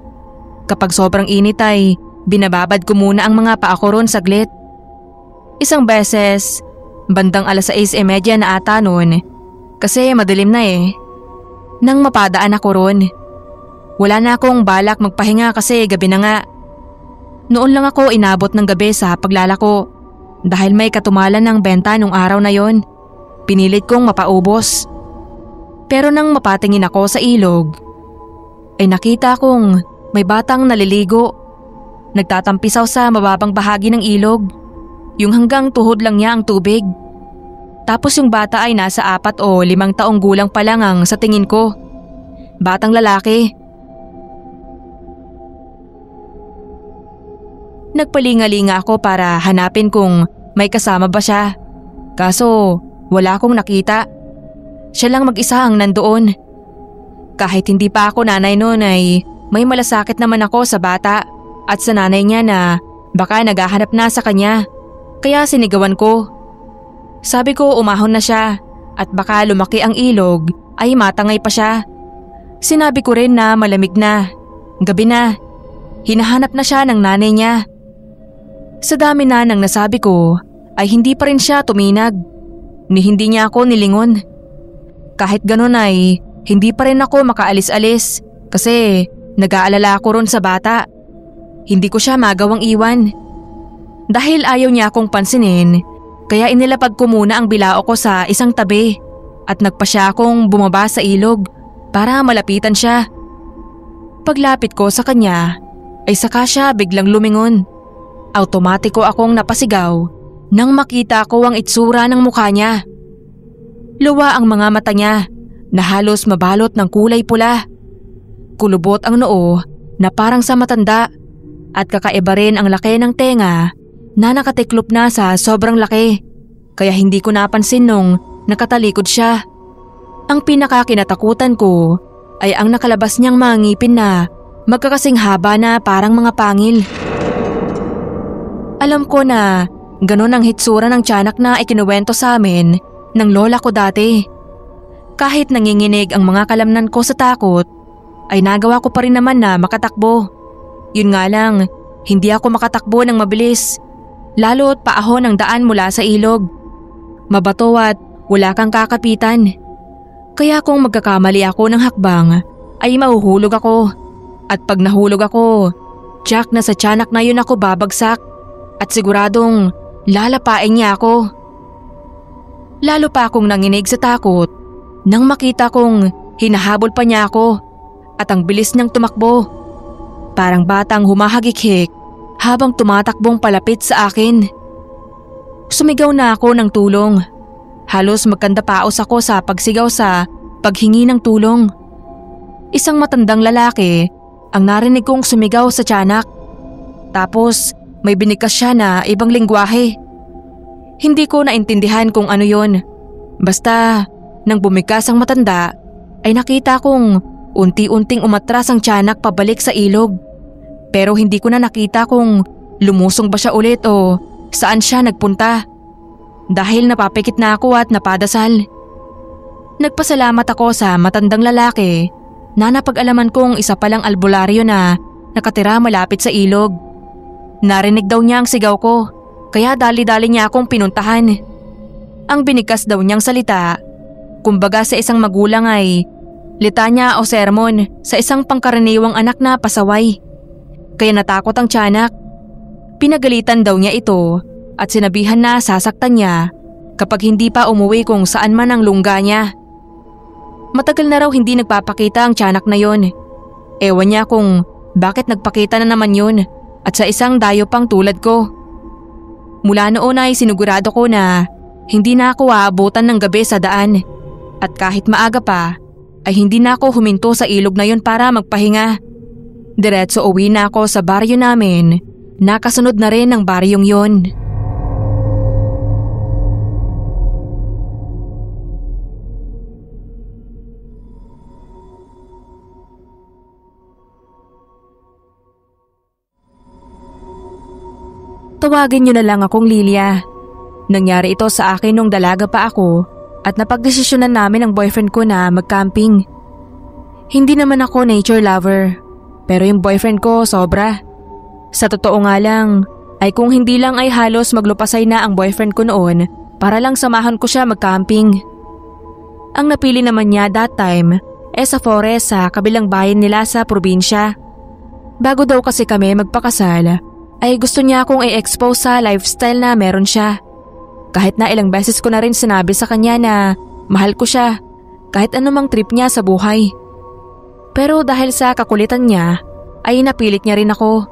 Kapag sobrang init ay binababad ko muna ang mga paa ko roon saglit. Isang beses, bandang 6:30 na ata noon, kasi madilim na nang mapadaan ako roon. Wala na akong balak magpahinga kasi gabi na nga. Noon lang ako inabot ng gabi sa paglalako dahil may katumalan ng benta nung araw na yon. Pinilit kong mapaubos. Pero nang mapatingin ako sa ilog, ay nakita kong may batang naliligo. Nagtatampisaw sa mababang bahagi ng ilog. Yung hanggang tuhod lang niya ang tubig. Tapos yung bata ay nasa 4 o 5 taong gulang pa lang ang sa tingin ko. Batang lalaki. Nagpalingalinga ako para hanapin kung may kasama ba siya. Kaso wala akong nakita. Siya lang mag-isa ang nandoon. Kahit hindi pa ako nanay noon ay may malasakit naman ako sa bata at sa nanay niya na baka naghahanap na sa kanya. Kaya sinigawan ko. Sabi ko umahon na siya at baka lumaki ang ilog ay matangay pa siya. Sinabi ko rin na malamig na. Gabi na. Hinahanap na siya ng nanay niya. Sa dami na ng nasabi ko ay hindi pa rin siya tuminag. Ni hindi niya ako nilingon. Kahit ganun ay hindi pa rin ako makaalis-alis kasi nag-aalala ako ron sa bata. Hindi ko siya magawang iwan. Dahil ayaw niya akong pansinin, kaya inilapag ko muna ang bilao ko sa isang tabi at nagpasya akong bumaba sa ilog para malapitan siya. Paglapit ko sa kanya ay saka siya biglang lumingon. Automatiko akong napasigaw nang makita ko ang itsura ng mukha niya. Luwa ang mga mata niya na halos mabalot ng kulay pula. Kulubot ang noo na parang sa matanda at kakaiba rin ang laki ng tenga na nakatiklop na sa sobrang laki. Kaya hindi ko napansin nung nakatalikod siya. Ang pinakakinatakutan ko ay ang nakalabas niyang mga ngipin na magkakasing haba na parang mga pangil. Alam ko na ganun ang hitsura ng tiyanak na ikinuwento sa amin ng lola ko dati. Kahit nanginginig ang mga kalamnan ko sa takot, ay nagawa ko pa rin naman na makatakbo. Yun nga lang, hindi ako makatakbo ng mabilis, lalo't paahon ang daan mula sa ilog. Mabato at wala kang kakapitan. Kaya kung magkakamali ako ng hakbang, ay mahuhulog ako. At pag nahulog ako, tiyak na sa tiyanak na yun ako babagsak at siguradong lalapain niya ako. Lalo pa akong nanginig sa takot nang makita kong hinahabol pa niya ako at ang bilis niyang tumakbo. Parang batang humahagik-hik habang tumatakbong palapit sa akin. Sumigaw na ako ng tulong. Halos magkandapaos ako sa pagsigaw sa paghingi ng tulong. Isang matandang lalaki ang narinig kong sumigaw sa tiyanak. Tapos may binigkas siya na ibang lengguwahe. Hindi ko naintindihan kung ano yon. Basta nang bumigkas ang matanda ay nakita kong unti-unting umatras ang tiyanak pabalik sa ilog. Pero hindi ko na nakita kung lumusong ba siya ulit o saan siya nagpunta. Dahil napapikit na ako at napadasal. Nagpasalamat ako sa matandang lalaki na napag-alaman kong isa palang albularyo na nakatira malapit sa ilog. Narinig daw niya ang sigaw ko, kaya dali-dali niya akong pinuntahan. Ang binigkas daw niyang salita, kumbaga sa isang magulang ay litanya o sermon sa isang pangkaraniwang anak na pasaway. Kaya natakot ang tiyanak. Pinagalitan daw niya ito at sinabihan na sasaktan niya kapag hindi pa umuwi kung saan man ang lungga niya. Matagal na raw hindi nagpapakita ang tiyanak na yon. Ewan niya kung bakit nagpakita na naman yun at sa isang dayo pang tulad ko. Mula noon ay sinigurado ko na hindi na ako aabutan ng gabi sa daan at kahit maaga pa ay hindi na ako huminto sa ilog na yun para magpahinga. Diretso uwi na ako sa baryo namin, nakasunod na rin ang baryong yun. Tawagin niyo na lang akong Lilia. Nangyari ito sa akin nung dalaga pa ako at napagdesisyonan namin ng boyfriend ko na mag-camping. Hindi naman ako nature lover, pero yung boyfriend ko sobra. Sa totoo nga lang, ay kung hindi lang ay halos maglupasay na ang boyfriend ko noon para lang samahan ko siya mag-camping. Ang napili naman niya that time sa forest sa kabilang bayan nila sa probinsya. Bago daw kasi kami magpakasal, ay gusto niya akong i-expose sa lifestyle na meron siya. Kahit na ilang beses ko na rin sinabi sa kanya na mahal ko siya kahit anumang trip niya sa buhay. Pero dahil sa kakulitan niya, ay napilit niya rin ako.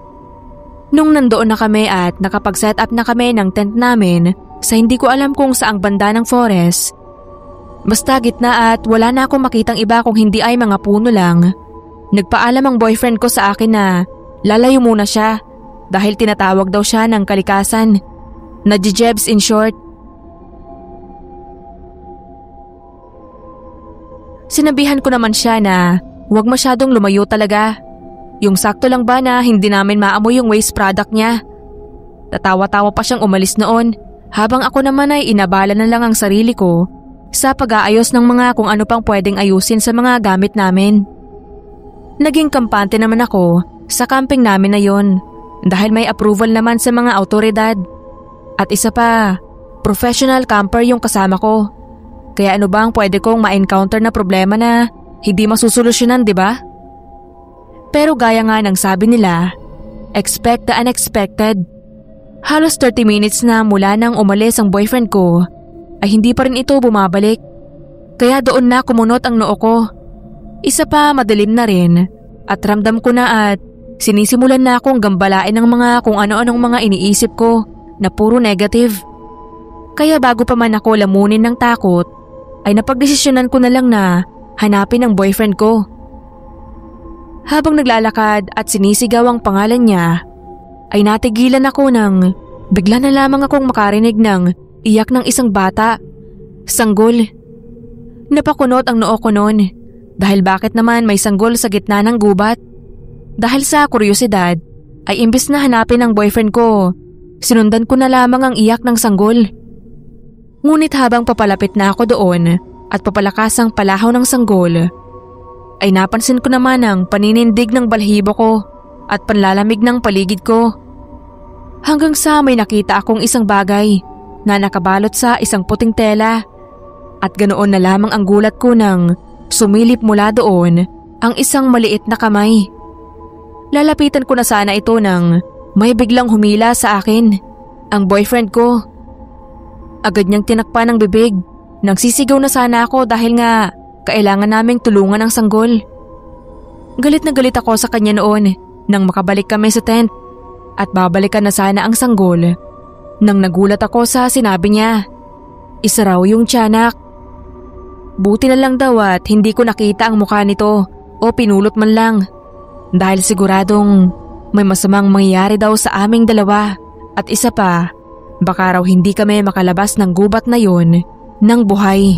Nung nandoon na kami at nakapag-set up na kami ng tent namin sa hindi ko alam kung saang banda ng forest, basta gitna at wala na akong makitang iba kung hindi ay mga puno lang, nagpaalam ang boyfriend ko sa akin na lalayo muna siya dahil tinatawag daw siya ng kalikasan, nadjejebs in short. Sinabihan ko naman siya na huwag masyadong lumayo talaga. Yung sakto lang ba na hindi namin maamoy yung waste product niya. Tatawa-tawa pa siyang umalis noon habang ako naman ay inabala na lang ang sarili ko sa pag-aayos ng mga kung ano pang pwedeng ayusin sa mga gamit namin. Naging kampante naman ako sa camping namin na yon dahil may approval naman sa mga awtoridad. At isa pa, professional camper yung kasama ko. Kaya ano ba ang pwede kong ma-encounter na problema na hindi masusolusyonan, di ba? Pero gaya nga ng sabi nila, expect the unexpected. Halos 30 minutes na mula nang umalis ang boyfriend ko, ay hindi pa rin ito bumabalik. Kaya doon na kumunot ang noo ko. Isa pa madilim na rin at ramdam ko na at sinisimulan na akong gambalain ng mga kung ano-anong mga iniisip ko na puro negative. Kaya bago pa man ako lamunin ng takot, ay napagdesisyonan ko na lang na hanapin ang boyfriend ko. Habang naglalakad at sinisigaw ang pangalan niya, ay natigilan ako nang bigla na lamang akong makarinig ng iyak ng isang bata. Sanggol. Napakunot ang noo ko noon dahil bakit naman may sanggol sa gitna ng gubat. Dahil sa kuryosidad, ay imbis na hanapin ang boyfriend ko, sinundan ko na lamang ang iyak ng sanggol. Ngunit habang papalapit na ako doon at papalakas ang palahaw ng sanggol, ay napansin ko naman ang paninindig ng balahibo ko at panlalamig ng paligid ko. Hanggang sa may nakita akong isang bagay na nakabalot sa isang puting tela at ganoon na lamang ang gulat ko nang sumilip mula doon ang isang maliit na kamay. Lalapitan ko na sana ito nang may biglang humila sa akin, ang boyfriend ko. Agad niyang tinakpan ng bibig. Nagsisigaw na sana ako dahil nga kailangan naming tulungan ang sanggol. Galit na galit ako sa kanya noon nang makabalik kami sa tent at babalikan na sana ang sanggol nang nagulat ako sa sinabi niya. Isa raw yung tiyanak. Buti na lang daw at hindi ko nakita ang mukha nito o pinulot man lang dahil siguradong may masamang mangyayari daw sa aming dalawa at isa pa, baka raw hindi kami makalabas ng gubat na yon ng buhay.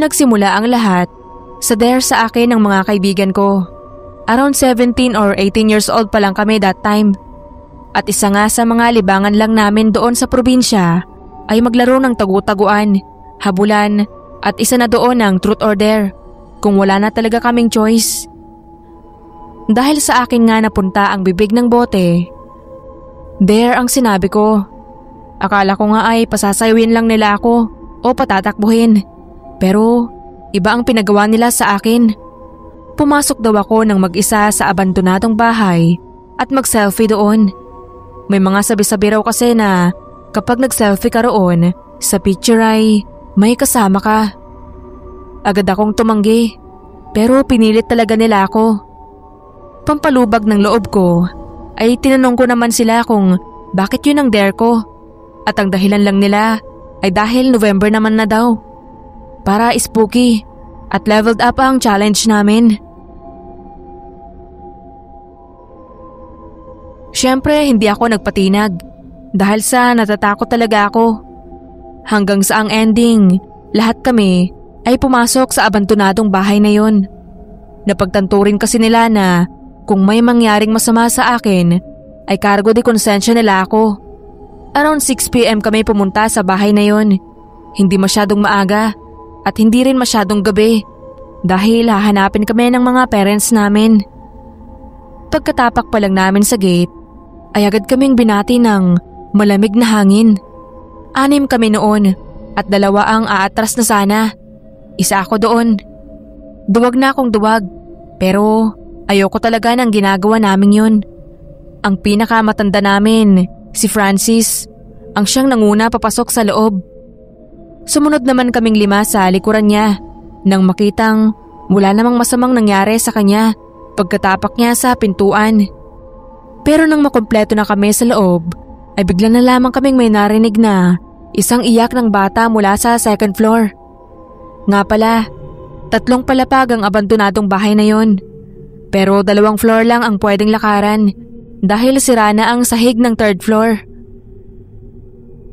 Nagsimula ang lahat sa dare sa akin ng mga kaibigan ko. Around 17 or 18 years old pa lang kami that time. At isa nga sa mga libangan lang namin doon sa probinsya ay maglaro ng tagu-taguan, habulan at isa na doon ang truth or dare kung wala na talaga kaming choice. Dahil sa akin nga napunta ang bibig ng bote, dare ang sinabi ko. Akala ko nga ay pasasayawin lang nila ako o patatakbuhin. Pero iba ang pinagawa nila sa akin. Pumasok daw ako ng mag-isa sa abandonadong bahay at mag-selfie doon. May mga sabi-sabi raw kasi na kapag nag-selfie ka roon, sa picture ay may kasama ka. Agad akong tumanggi, pero pinilit talaga nila ako. Pampalubag ng loob ko, ay tinanong ko naman sila kung bakit yun ang dare ko. At ang dahilan lang nila ay dahil November naman na daw. Para spooky at leveled up ang challenge namin. Siyempre hindi ako nagpatinag dahil sa natatakot talaga ako. Hanggang sa ang ending, lahat kami ay pumasok sa abandonadong bahay na yon. Napagtanto rin kasi nila na Kung may mangyaring masama sa akin, ay cargo de konsensya nila ako. Around 6 p.m. kami pumunta sa bahay na yon. Hindi masyadong maaga at hindi rin masyadong gabi dahil hahanapin kami ng mga parents namin. Pagkatapak pa lang namin sa gate, ay agad kaming binati ng malamig na hangin. 6 kami noon at 2 ang aatras na sana. Isa ako doon. Duwag na akong duwag, pero ayoko talaga ng ginagawa namin yun. Ang pinakamatanda namin, si Francis, ang siyang nanguna papasok sa loob. Sumunod naman kaming 5 sa likuran niya nang makitang wala namang masamang nangyari sa kanya pagkatapak niya sa pintuan. Pero nang makumpleto na kami sa loob, ay bigla na lamang kaming may narinig na isang iyak ng bata mula sa 2nd floor. Nga pala, 3 palapag ang abandonadong bahay na yon. Pero 2 floor lang ang pwedeng lakaran dahil sira na ang sahig ng 3rd floor.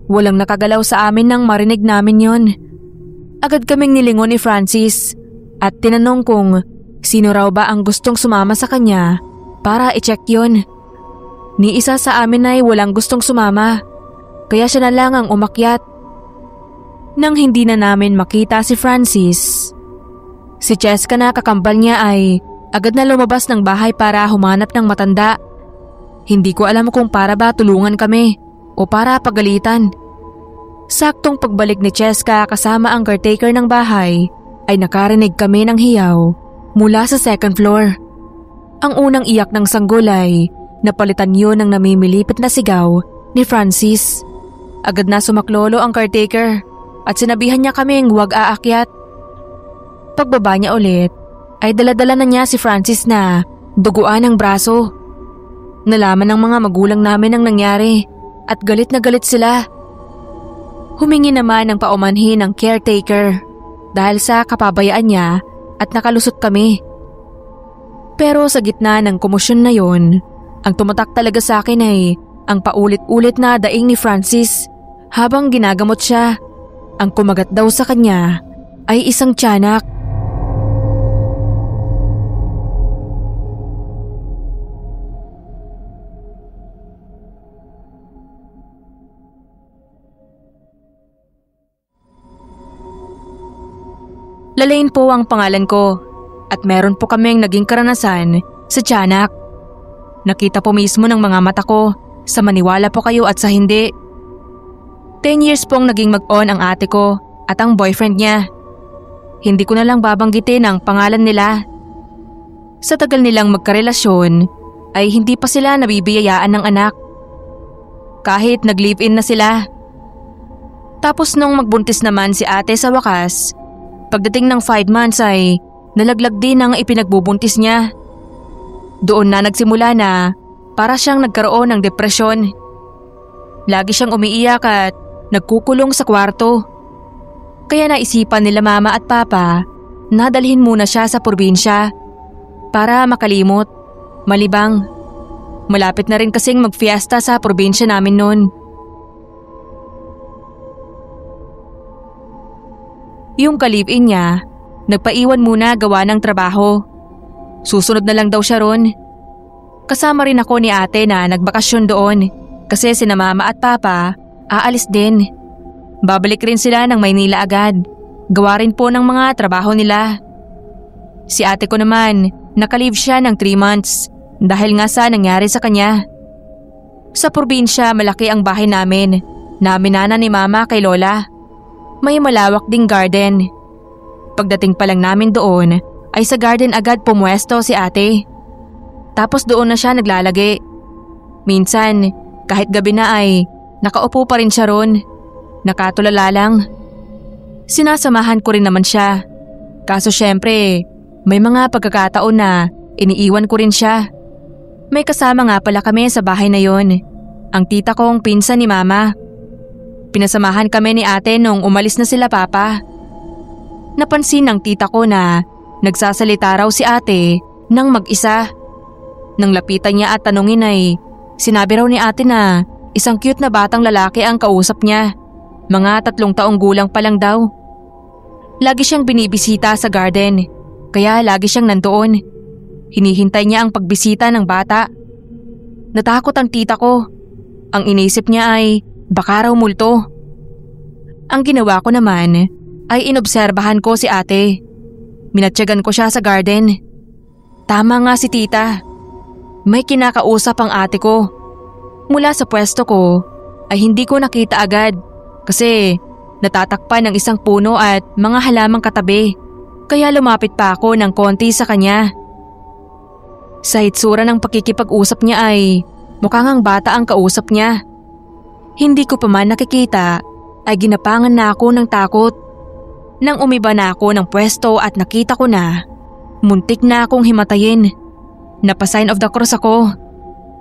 Walang nakagalaw sa amin nang marinig namin yon. Agad kaming nilingon ni Francis at tinanong kung sino raw ba ang gustong sumama sa kanya para i-check yon. Ni isa sa amin ay walang gustong sumama, kaya siya na lang ang umakyat. Nang hindi na namin makita si Francis, si Cheska na kakambal niya ay agad na lumabas ng bahay para humanap ng matanda. Hindi ko alam kung para ba tulungan kami o para pagalitan. Saktong pagbalik ni Cheska kasama ang caretaker ng bahay ay nakarinig kami ng hiyaw mula sa 2nd floor. Ang unang iyak ng sanggol ay napalitan yun ng namimilipit na sigaw ni Francis. Agad na sumaklolo ang caretaker at sinabihan niya kaming huwag aakyat. Pagbaba niya ulit ay daladala na niya si Francis na duguan ang braso. Nalaman ng mga magulang namin ang nangyari at galit na galit sila. Humingi naman ng paumanhin ng caretaker dahil sa kapabayaan niya at nakalusot kami. Pero sa gitna ng komosyon na yon, ang tumatak talaga sa akin ay ang paulit-ulit na daing ni Francis habang ginagamot siya. Ang kumagat daw sa kanya ay isang tiyanak. Lalaine po ang pangalan ko at meron po kaming naging karanasan sa tiyanak. Nakita po mismo ng mga mata ko, sa maniwala po kayo at sa hindi. 10 years pong naging mag-on ang ate ko at ang boyfriend niya. Hindi ko na lang babanggitin ang pangalan nila. Sa tagal nilang magkarelasyon ay hindi pa sila nabibiyayaan ng anak. Kahit nag-live-in na sila. Tapos nung magbuntis naman si ate sa wakas, pagdating ng 5 months ay nalaglag din ang ipinagbubuntis niya. Doon na nagsimula na para siyang nagkaroon ng depresyon. Lagi siyang umiiyak at nagkukulong sa kwarto. Kaya naisipan nila mama at papa na dalhin muna siya sa probinsya para makalimot, malibang. Malapit na rin kasing magfiesta sa probinsya namin noon. Yung ka-live-in niya, nagpaiwan muna gawa ng trabaho. Susunod na lang daw siya ron. Kasama rin ako ni ate na nagbakasyon doon kasi sina mama at papa aalis din. Babalik rin sila ng Maynila agad. Gawa rin po ng mga trabaho nila. Si ate ko naman, nakalive siya ng 3 months dahil nga sa nangyari sa kanya. Sa probinsya malaki ang bahay namin na minana ni mama kay lola. May malawak ding garden. Pagdating pa lang namin doon ay sa garden agad pumwesto si ate. Tapos doon na siya naglalagi. Minsan kahit gabi na ay nakaupo pa rin siya ron. Nakatulala lang. Sinasamahan ko rin naman siya. Kaso syempre, may mga pagkakataon na iniiwan ko rin siya. May kasama nga pala kami sa bahay na yon. Ang tita kong pinsan ni mama. Pinasamahan kami ni ate nung umalis na sila papa. Napansin ng tita ko na nagsasalita raw si ate nang mag-isa. Nang lapitan niya at tanungin ay sinabi raw ni ate na isang cute na batang lalaki ang kausap niya. Mga 3 taong gulang pa lang daw. Lagi siyang binibisita sa garden, kaya lagi siyang nandoon. hinihintay niya ang pagbisita ng bata. Natakot ang tita ko. Ang inisip niya ay baka raw multo. Ang ginawa ko naman ay inobserbahan ko si ate. Minatyagan ko siya sa garden. Tama nga si tita. May kinakausap ang ate ko. Mula sa pwesto ko ay hindi ko nakita agad kasi natatakpan ng isang puno at mga halamang katabi. Kaya lumapit pa ako ng konti sa kanya. Sa itsura ng pakikipag-usap niya ay mukhang ang bata ang kausap niya. Hindi ko pa man nakikita ay ginapangan na ako ng takot. Nang umiba na ako ng pwesto at nakita ko na muntik na akong himatayin. Napa-sign of the cross ako.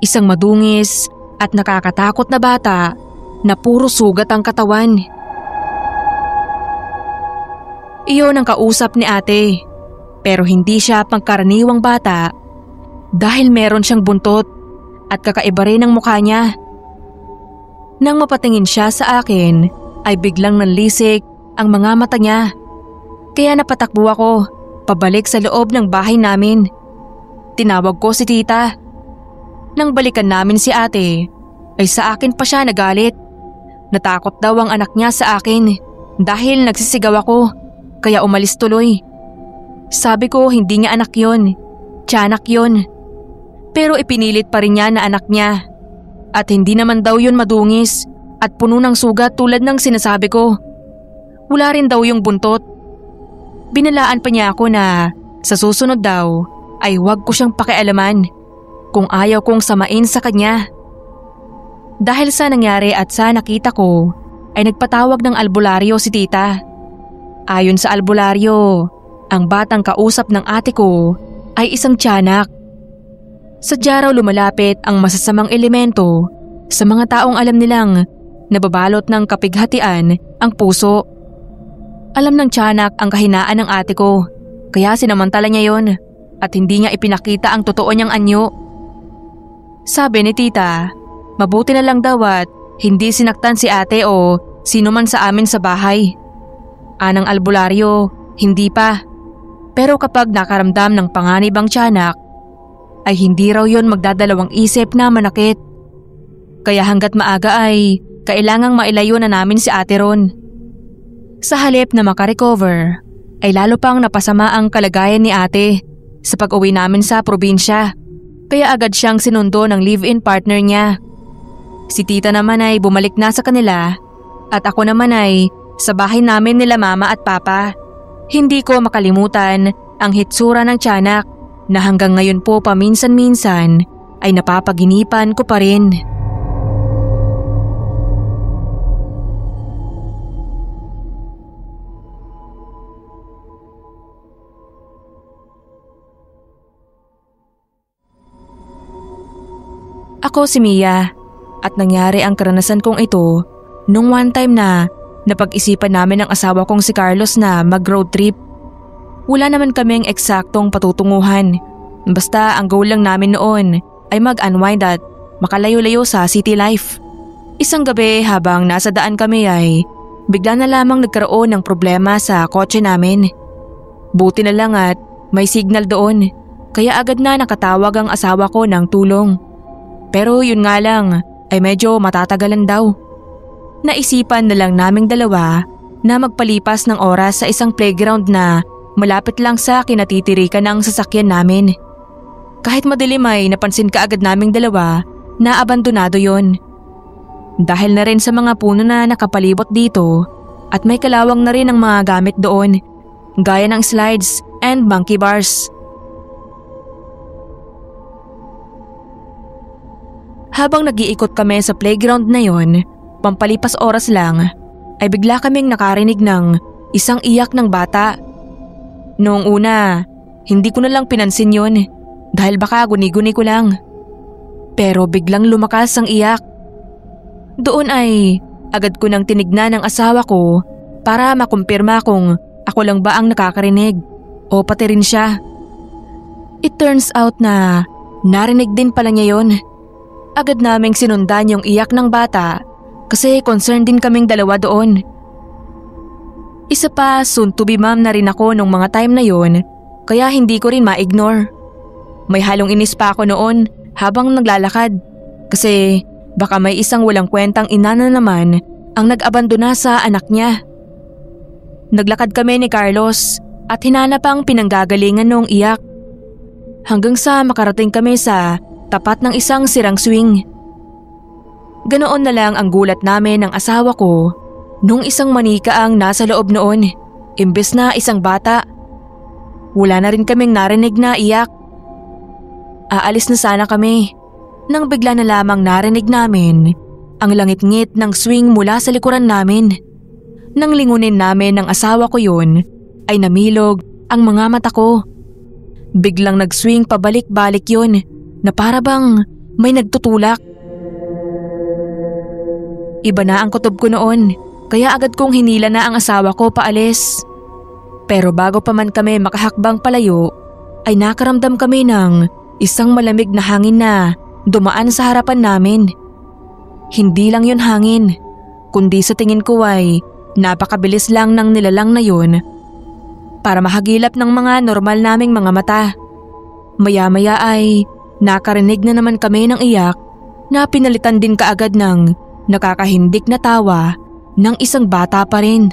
Isang madungis at nakakatakot na bata na puro sugat ang katawan. Iyon ang kausap ni ate, pero hindi siya pangkaraniwang bata dahil meron siyang buntot at kakaiba rin ang mukha niya. Nang mapatingin siya sa akin ay biglang nanlisik ang mga mata niya. Kaya napatakbo ako pabalik sa loob ng bahay namin. Tinawag ko si tita. Nang balikan namin si ate ay sa akin pa siya nagalit. Natakot daw ang anak niya sa akin dahil nagsisigaw ako kaya umalis tuloy. Sabi ko hindi niya anak yon, tiyanak yon. Pero ipinilit pa rin niya na anak niya. At hindi naman daw yun madungis at puno ng sugat tulad ng sinasabi ko. Wala rin daw yung buntot. Binalaan pa niya ako na sa susunod daw ay huwag ko siyang pakialaman kung ayaw kong samain sa kanya. Dahil sa nangyari at sa nakita ko ay nagpatawag ng albularyo si tita. Ayon sa albularyo, ang batang kausap ng ate ko ay isang tiyanak. Sadya raw lumalapit ang masasamang elemento sa mga taong alam nilang nababalot ng kapighatian ang puso. Alam ng tiyanak ang kahinaan ng ate ko kaya sinamantala niya yon at hindi niya ipinakita ang totoo niyang anyo. Sabi ni tita, mabuti na lang daw at hindi sinaktan si ate o sino man sa amin sa bahay. Anang albularyo, hindi pa. Pero kapag nakaramdam ng panganib ang tiyanak, ay hindi raw yon magdadalawang isip na manakit. Kaya hanggat maaga ay kailangang mailayo na namin si ate ron. Sa halip na makarecover, ay lalo pang napasama ang kalagayan ni ate sa pag-uwi namin sa probinsya. Kaya agad siyang sinundo ng live-in partner niya. Si tita naman ay bumalik na sa kanila at ako naman ay sa bahay namin nila mama at papa. Hindi ko makalimutan ang hitsura ng tiyanak na hanggang ngayon po paminsan-minsan ay napapaginipan ko pa rin. Ako si Mia at nangyari ang karanasan kong ito nung one time na napag-isipan namin ng asawa kong si Carlos na mag-road trip. Wala naman kaming eksaktong patutunguhan. Basta ang goal lang namin noon ay mag-unwind at makalayo-layo sa city life. Isang gabi habang nasa daan kami ay bigla na lamang nagkaroon ng problema sa kotse namin. Buti na lang at may signal doon kaya agad na nakatawag ang asawa ko ng tulong. Pero yun nga lang ay medyo matatagalan daw. Naisipan na lang naming dalawa na magpalipas ng oras sa isang playground na malapit lang sa kinatitirikan ng sasakyan namin. Kahit madilim ay napansin kaagad naming dalawa na abandonado yon. Dahil na rin sa mga puno na nakapalibot dito at may kalawang na rin ang mga gamit doon gaya ng slides and monkey bars. Habang nag-iikot kami sa playground na yon, pampalipas oras lang, ay bigla kaming nakarinig ng isang iyak ng bata. Noong una, hindi ko na lang pinansin yon dahil baka guni-guni ko lang. Pero biglang lumakas ang iyak. Doon ay agad ko nang tinignan ang asawa ko para makumpirma kung ako lang ba ang nakakarinig o pati rin siya. It turns out na narinig din pala niya yon. Agad naming sinundan yung iyak ng bata kasi concerned din kaming dalawa doon. Isa pa, soon to be mom na rin ako nung mga time na yon kaya hindi ko rin ma-ignore. May halong inis pa ako noon habang naglalakad kasi baka may isang walang kwentang ina na naman ang nag-abandona sa anak niya. Naglakad kami ni Carlos at hinanap ang pinanggagalingan noong iyak. Hanggang sa makarating kami sa tapat ng isang sirang swing. Ganoon na lang ang gulat namin ng asawa ko nung isang manika ang nasa loob noon, imbes na isang bata. Wala na rin kaming narinig na iyak. Aalis na sana kami nang bigla na lamang narinig namin ang langit-ngit ng swing mula sa likuran namin. Nang lingunin namin ng asawa ko yun, ay namilog ang mga mata ko. Biglang nag-swing pabalik-balik yun na para bang may nagtutulak. Iba na ang kutob ko noon, kaya agad kong hinila na ang asawa ko paalis. Pero bago pa man kami makahakbang palayo, ay nakaramdam kami ng isang malamig na hangin na dumaan sa harapan namin. Hindi lang yun hangin, kundi sa tingin ko ay napakabilis lang ng nilalang na yun para mahagilap ng mga normal naming mga mata. Maya-maya ay nakarinig na naman kami ng iyak na pinalitan din kaagad ng nakakahindik na tawa ng isang bata pa rin.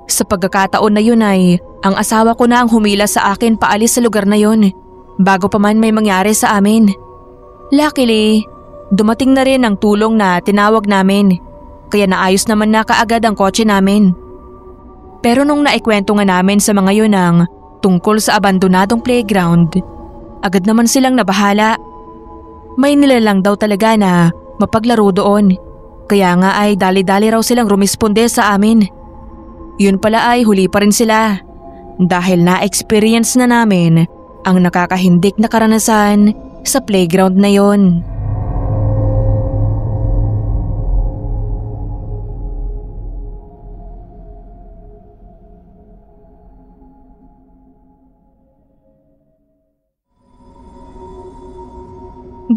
Sa pagkakataon na yun ay ang asawa ko na ang humila sa akin paalis sa lugar na yun bago pa man may mangyari sa amin. Luckily, dumating na rin ang tulong na tinawag namin kaya naayos naman na kaagad ang kotse namin. Pero nung naikwento nga namin sa mga yun ang tungkol sa abandonadong playground, agad naman silang nabahala. May nilalang daw talaga na mapaglaro doon, kaya nga ay dali-dali raw silang rumisponde sa amin. Yun pala ay huli pa rin sila dahil na-experience na namin ang nakakahindik na karanasan sa playground na yon.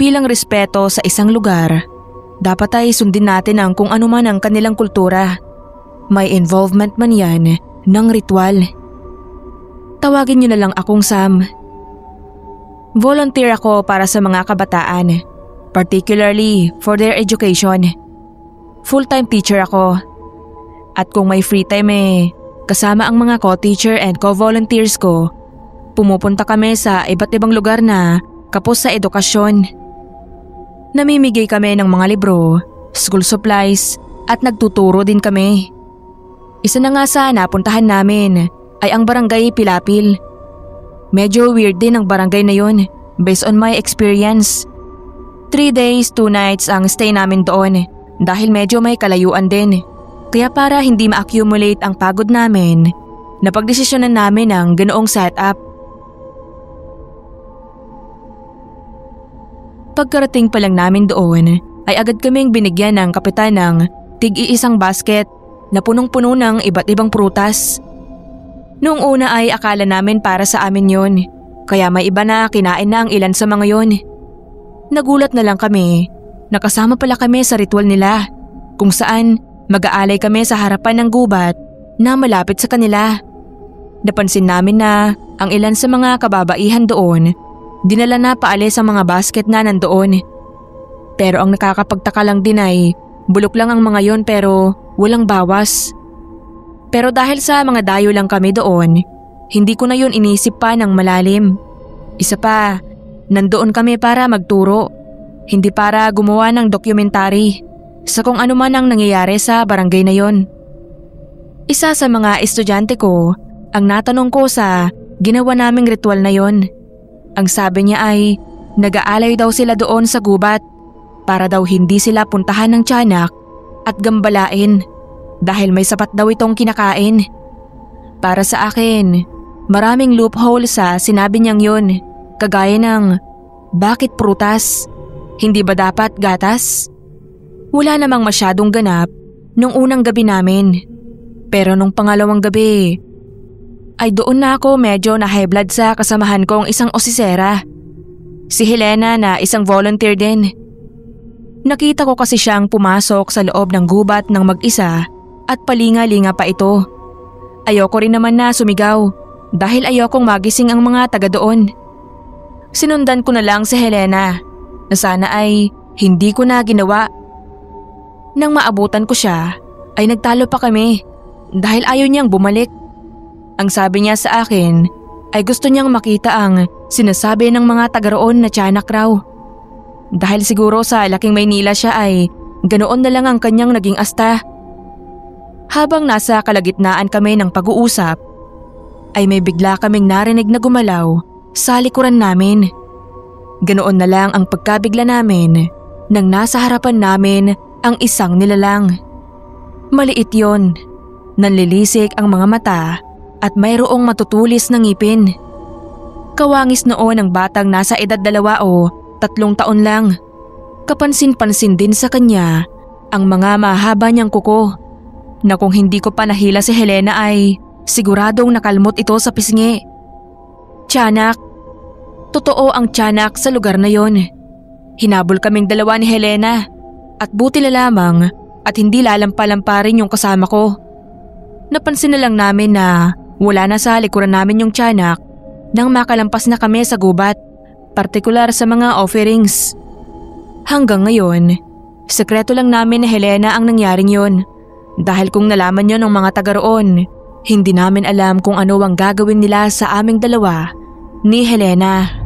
Bilang respeto sa isang lugar, dapat ay sundin natin ang kung ano man ang kanilang kultura. May involvement man yan ng ritual. Tawagin niyo na lang akong Sam. Volunteer ako para sa mga kabataan, particularly for their education. Full-time teacher ako. At kung may free time kasama ang mga co-teacher and co-volunteers ko, pumupunta kami sa iba't ibang lugar na kapos sa edukasyon. Namimigay kami ng mga libro, school supplies at nagtuturo din kami. Isa na nga sa napuntahan namin ay ang barangay Pilapil. Medyo weird din ang barangay na yun based on my experience. 3 days, 2 nights ang stay namin doon dahil medyo may kalayuan din. Kaya para hindi ma-accumulate ang pagod namin, napagdesisyonan namin ang ganoong setup. Pagkarating pa lang namin doon ay agad kaming binigyan ng kapitan ng tig-iisang basket na punong-puno ng iba't ibang prutas. Noong una ay akala namin para sa amin yon, kaya may iba na kinain na ang ilan sa mga yon. Nagulat na lang kami, nakasama pala kami sa ritual nila kung saan mag-aalay kami sa harapan ng gubat na malapit sa kanila. Napansin namin na ang ilan sa mga kababaihan doon dinala na paalis ang mga basket na nandoon. Pero ang nakakapagtaka lang din ay bulok lang ang mga yon pero walang bawas. Pero dahil sa mga dayo lang kami doon, hindi ko na yun inisip pa ng malalim. Isa pa, nandoon kami para magturo, hindi para gumawa ng dokumentary sa kung ano man ang nangyayari sa barangay na yon. Isa sa mga estudyante ko ang natanong ko sa ginawa naming ritual na yon. Ang sabi niya ay nag-aalay daw sila doon sa gubat para daw hindi sila puntahan ng tiyanak at gambalain dahil may sapat daw itong kinakain. Para sa akin, maraming loophole sa sinabi niyang yun, kagaya ng bakit prutas? Hindi ba dapat gatas? Wala namang masyadong ganap nung unang gabi namin. Pero nung pangalawang gabi, ay doon na ako medyo na high blood sa kasamahan kong isang osisera. Si Helena na isang volunteer din. Nakita ko kasi siyang pumasok sa loob ng gubat ng mag-isa at palinga-linga pa ito. Ayoko rin naman na sumigaw dahil ayokong magising ang mga taga doon. Sinundan ko na lang si Helena na sana ay hindi ko na ginawa. Nang maabutan ko siya ay nagtalo pa kami dahil ayaw niyang bumalik. Ang sabi niya sa akin ay gusto niyang makita ang sinasabi ng mga taga roon na tiyanak raw. Dahil siguro sa laking Maynila siya ay ganoon na lang ang kanyang naging asta. Habang nasa kalagitnaan kami ng pag-uusap ay may bigla kaming narinig na gumalaw sa likuran namin. Ganoon na lang ang pagkabigla namin nang nasa harapan namin ang isang nilalang. Maliit yon, nanlilisik ang mga mata at mayroong matutulis na ngipin. Kawangis noon ang batang nasa edad 2 o 3 taon lang. Kapansin-pansin din sa kanya ang mga mahaba niyang kuko na kung hindi ko pa nahila si Helena ay siguradong nakalmot ito sa pisngi. Tiyanak. Totoo ang tiyanak sa lugar na yon. Hinabol kaming 2 ni Helena at buti na lamang at hindi lalampa-lampa rin yung kasama ko. Napansin na lang namin na wala na sa likuran namin yung tiyanak nang makalampas na kami sa gubat, partikular sa mga offerings. Hanggang ngayon, sekreto lang namin ni Helena ang nangyaring yon dahil kung nalaman yon ng mga taga roon, hindi namin alam kung ano ang gagawin nila sa aming 2 ni Helena.